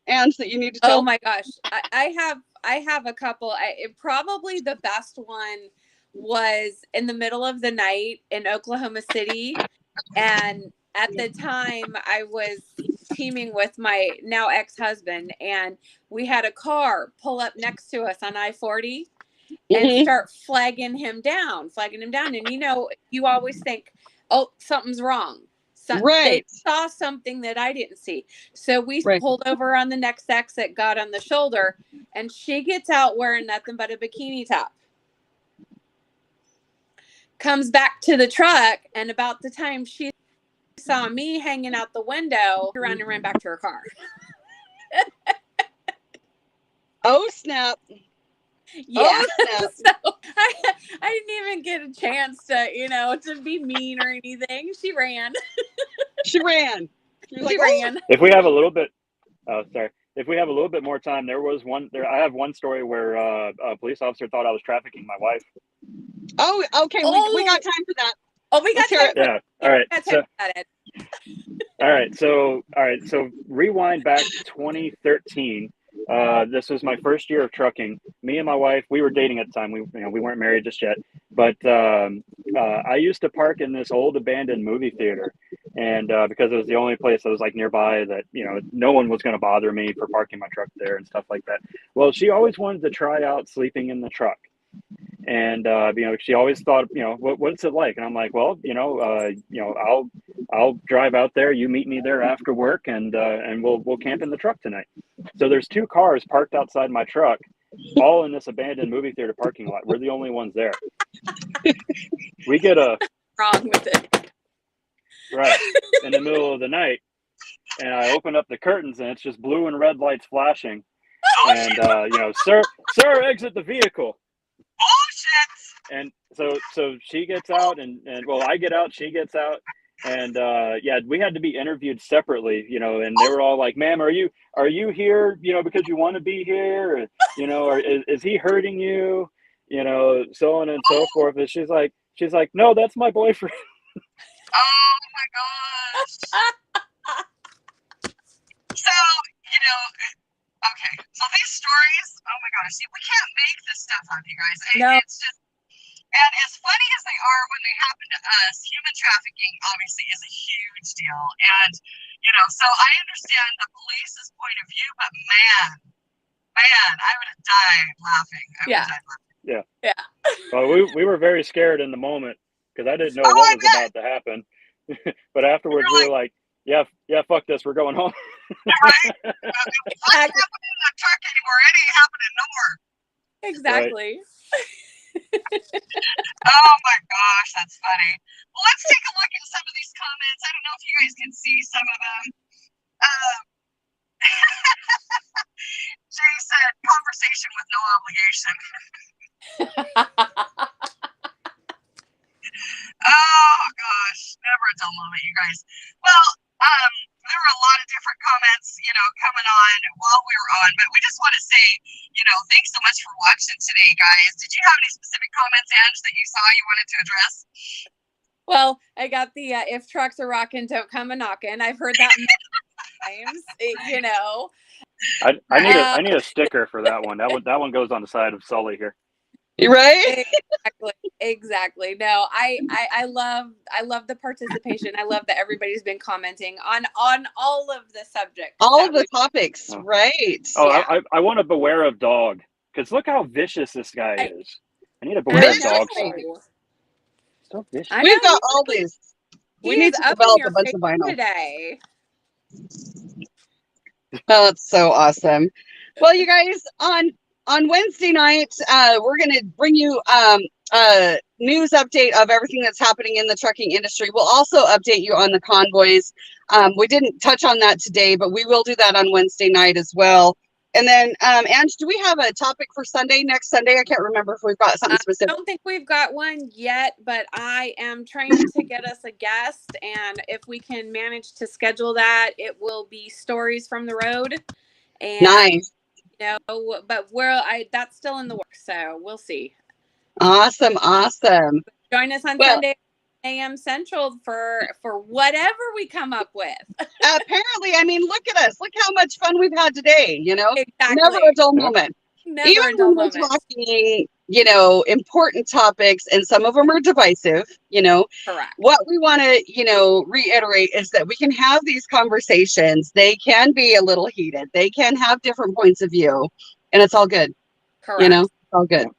Ange, that you need to tell?
Oh my gosh. I have a couple. Probably the best one was in the middle of the night in Oklahoma City. And at the time I was teaming with my now ex-husband, and we had a car pull up next to us on I-40 and start flagging him down. And you always think, oh, something's wrong. They saw something that I didn't see. So we pulled over on the next exit, got on the shoulder, and she gets out wearing nothing but a bikini top. Comes back to the truck, and about the time she saw me hanging out the window, around and ran back to her car.
Oh, snap.
Yeah.
Oh, snap.
So I didn't even get a chance to be mean or anything. She ran.
She ran.
She ran.
If we have a little bit, if we have a little bit more time, there was one. I have one story where a police officer thought I was trafficking my wife.
Oh, okay. We got time for that.
Oh, we got time.
Yeah. All right. So rewind back to 2013. This was my first year of trucking. Me and my wife, we were dating at the time. We weren't married just yet. But I used to park in this old abandoned movie theater, and because it was the only place that was like nearby that no one was going to bother me for parking my truck there and stuff like that. Well, she always wanted to try out sleeping in the truck. And she always thought, what's it like? And I'm like, well, I'll drive out there. You meet me there after work, and we'll camp in the truck tonight. So there's 2 cars parked outside my truck, all in this abandoned movie theater parking lot. We're the only ones there. We get
wrong with it
in the middle of the night, and I open up the curtains, and it's just blue and red lights flashing, and sir, exit the vehicle.
Oh shit!
And so she gets out, and well, I get out, she gets out, And yeah, we had to be interviewed separately, you know, and they were all like, "Ma'am, are you here, you know, because you want to be here, or, you know, or is he hurting you, you know, so on and so forth." And she's like, "No, that's my boyfriend."
Oh my gosh. So, you know, okay. So these stories, oh my gosh, see, we can't make this stuff up, you guys.
No.
It's just, and as funny as they are when they happen to us, human trafficking obviously is a huge deal. And, you know, so I understand the police's point of view, but man, I would have died laughing. I would have died laughing.
Yeah. Well, we were very scared in the moment because I didn't know what was about to happen. But afterwards, we were like, yeah, fuck this, we're going home.
Right? It's not happening in that truck anymore. It ain't happening no more.
Exactly.
Oh my gosh, that's funny. Well, let's take a look at some of these comments. I don't know if you guys can see some of them. Jay said, conversation with no obligation. Oh gosh, never a dull moment, you guys. Well, there were a lot of different comments, you know, coming on while we were on, but we just want to say, you know, thanks so much for watching today, guys. Did you have any specific comments, Ange, that you saw you wanted to address?
Well, I got the if trucks are rocking, don't come a knocking. I've heard that many times, you know.
I need a sticker for that one. That one goes on the side of Sully here.
Right?
Exactly. No, I love the participation. I love that everybody's been commenting on all of the subjects.
All of the topics, right.
Oh, yeah. I want to beware of dog, because look how vicious this guy is. I need to beware of dog side. So vicious.
We've got all these. We need to develop a bunch of vinyl
today.
Oh, that's so awesome. Well, you guys, on Wednesday night, we're going to bring you a news update of everything that's happening in the trucking industry. We'll also update you on the convoys. We didn't touch on that today, but we will do that on Wednesday night as well. And then, Ange, do we have a topic for Sunday, next Sunday? I can't remember if we've got something specific.
I don't think we've got one yet, but I am trying to get us a guest. And if we can manage to schedule that, it will be stories from the road. And,
nice.
You know, but that's still in the works, so we'll see.
Awesome.
Join us on Sunday, a.m. Central for whatever we come up with.
Apparently, I mean, look at us. Look how much fun we've had today, you know?
Exactly.
Never a dull moment. Even when we're talking, you know, important topics, and some of them are divisive, you know.
Correct.
What we want to, you know, reiterate is that we can have these conversations. They can be a little heated. They can have different points of view, and it's all good.
Correct.
You know, it's all good.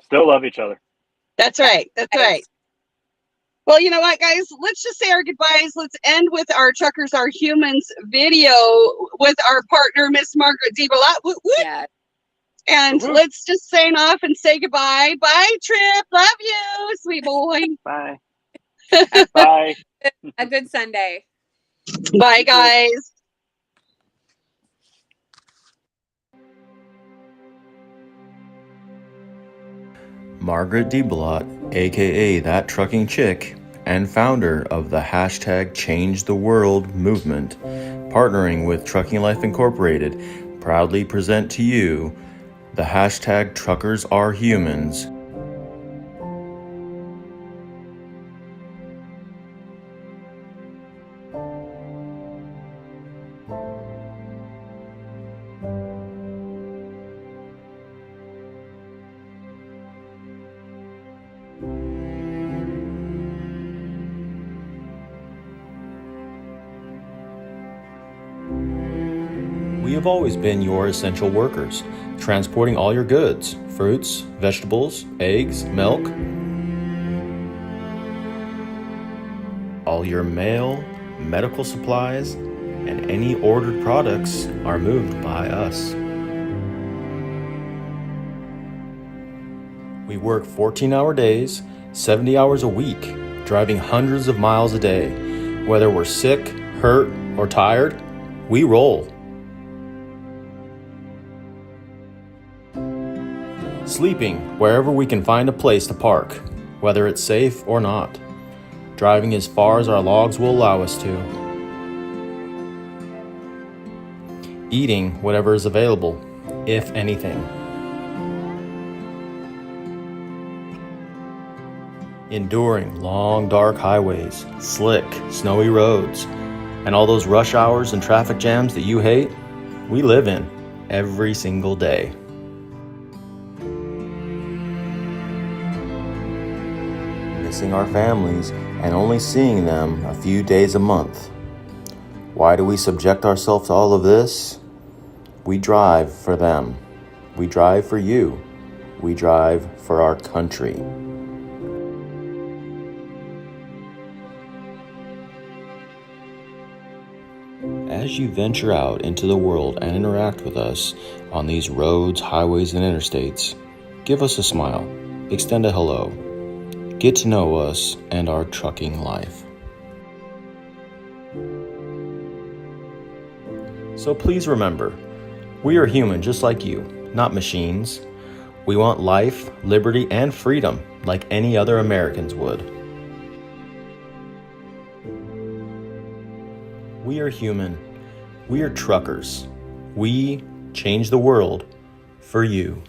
Still love each other.
That's right. That's right. Well, you know what, guys? Let's just say our goodbyes. Let's end with our Truckers Are Humans video with our partner, Miss Margaret DeBalat.
Yeah.
And let's just sign off and say goodbye. Bye, Trip. Love you, sweet boy.
Bye. Bye.
A good Sunday.
Bye, guys.
Margaret DeBlot, aka That Trucking Chick, and founder of the hashtag Change the World movement, partnering with Trucking Life Incorporated, proudly present to you the hashtag Truckers Are Humans. We have always been your essential workers, transporting all your goods, fruits, vegetables, eggs, milk. All your mail, medical supplies, and any ordered products are moved by us. We work 14-hour days, 70 hours a week, driving hundreds of miles a day. Whether we're sick, hurt, or tired, we roll. Sleeping wherever we can find a place to park, whether it's safe or not. driving as far as our logs will allow us to, eating whatever is available, if anything, enduring long dark highways, slick snowy roads, and all those rush hours and traffic jams that you hate, we live in every single day. Missing our families and only seeing them a few days a month. Why do we subject ourselves to all of this? We drive for them. We drive for you. We drive for our country. As you venture out into the world and interact with us on these roads, highways, and interstates, give us a smile, extend a hello, get to know us and our trucking life. So please remember, we are human just like you, not machines. We want life, liberty, and freedom like any other Americans would. We are human. We are truckers. We change the world for you.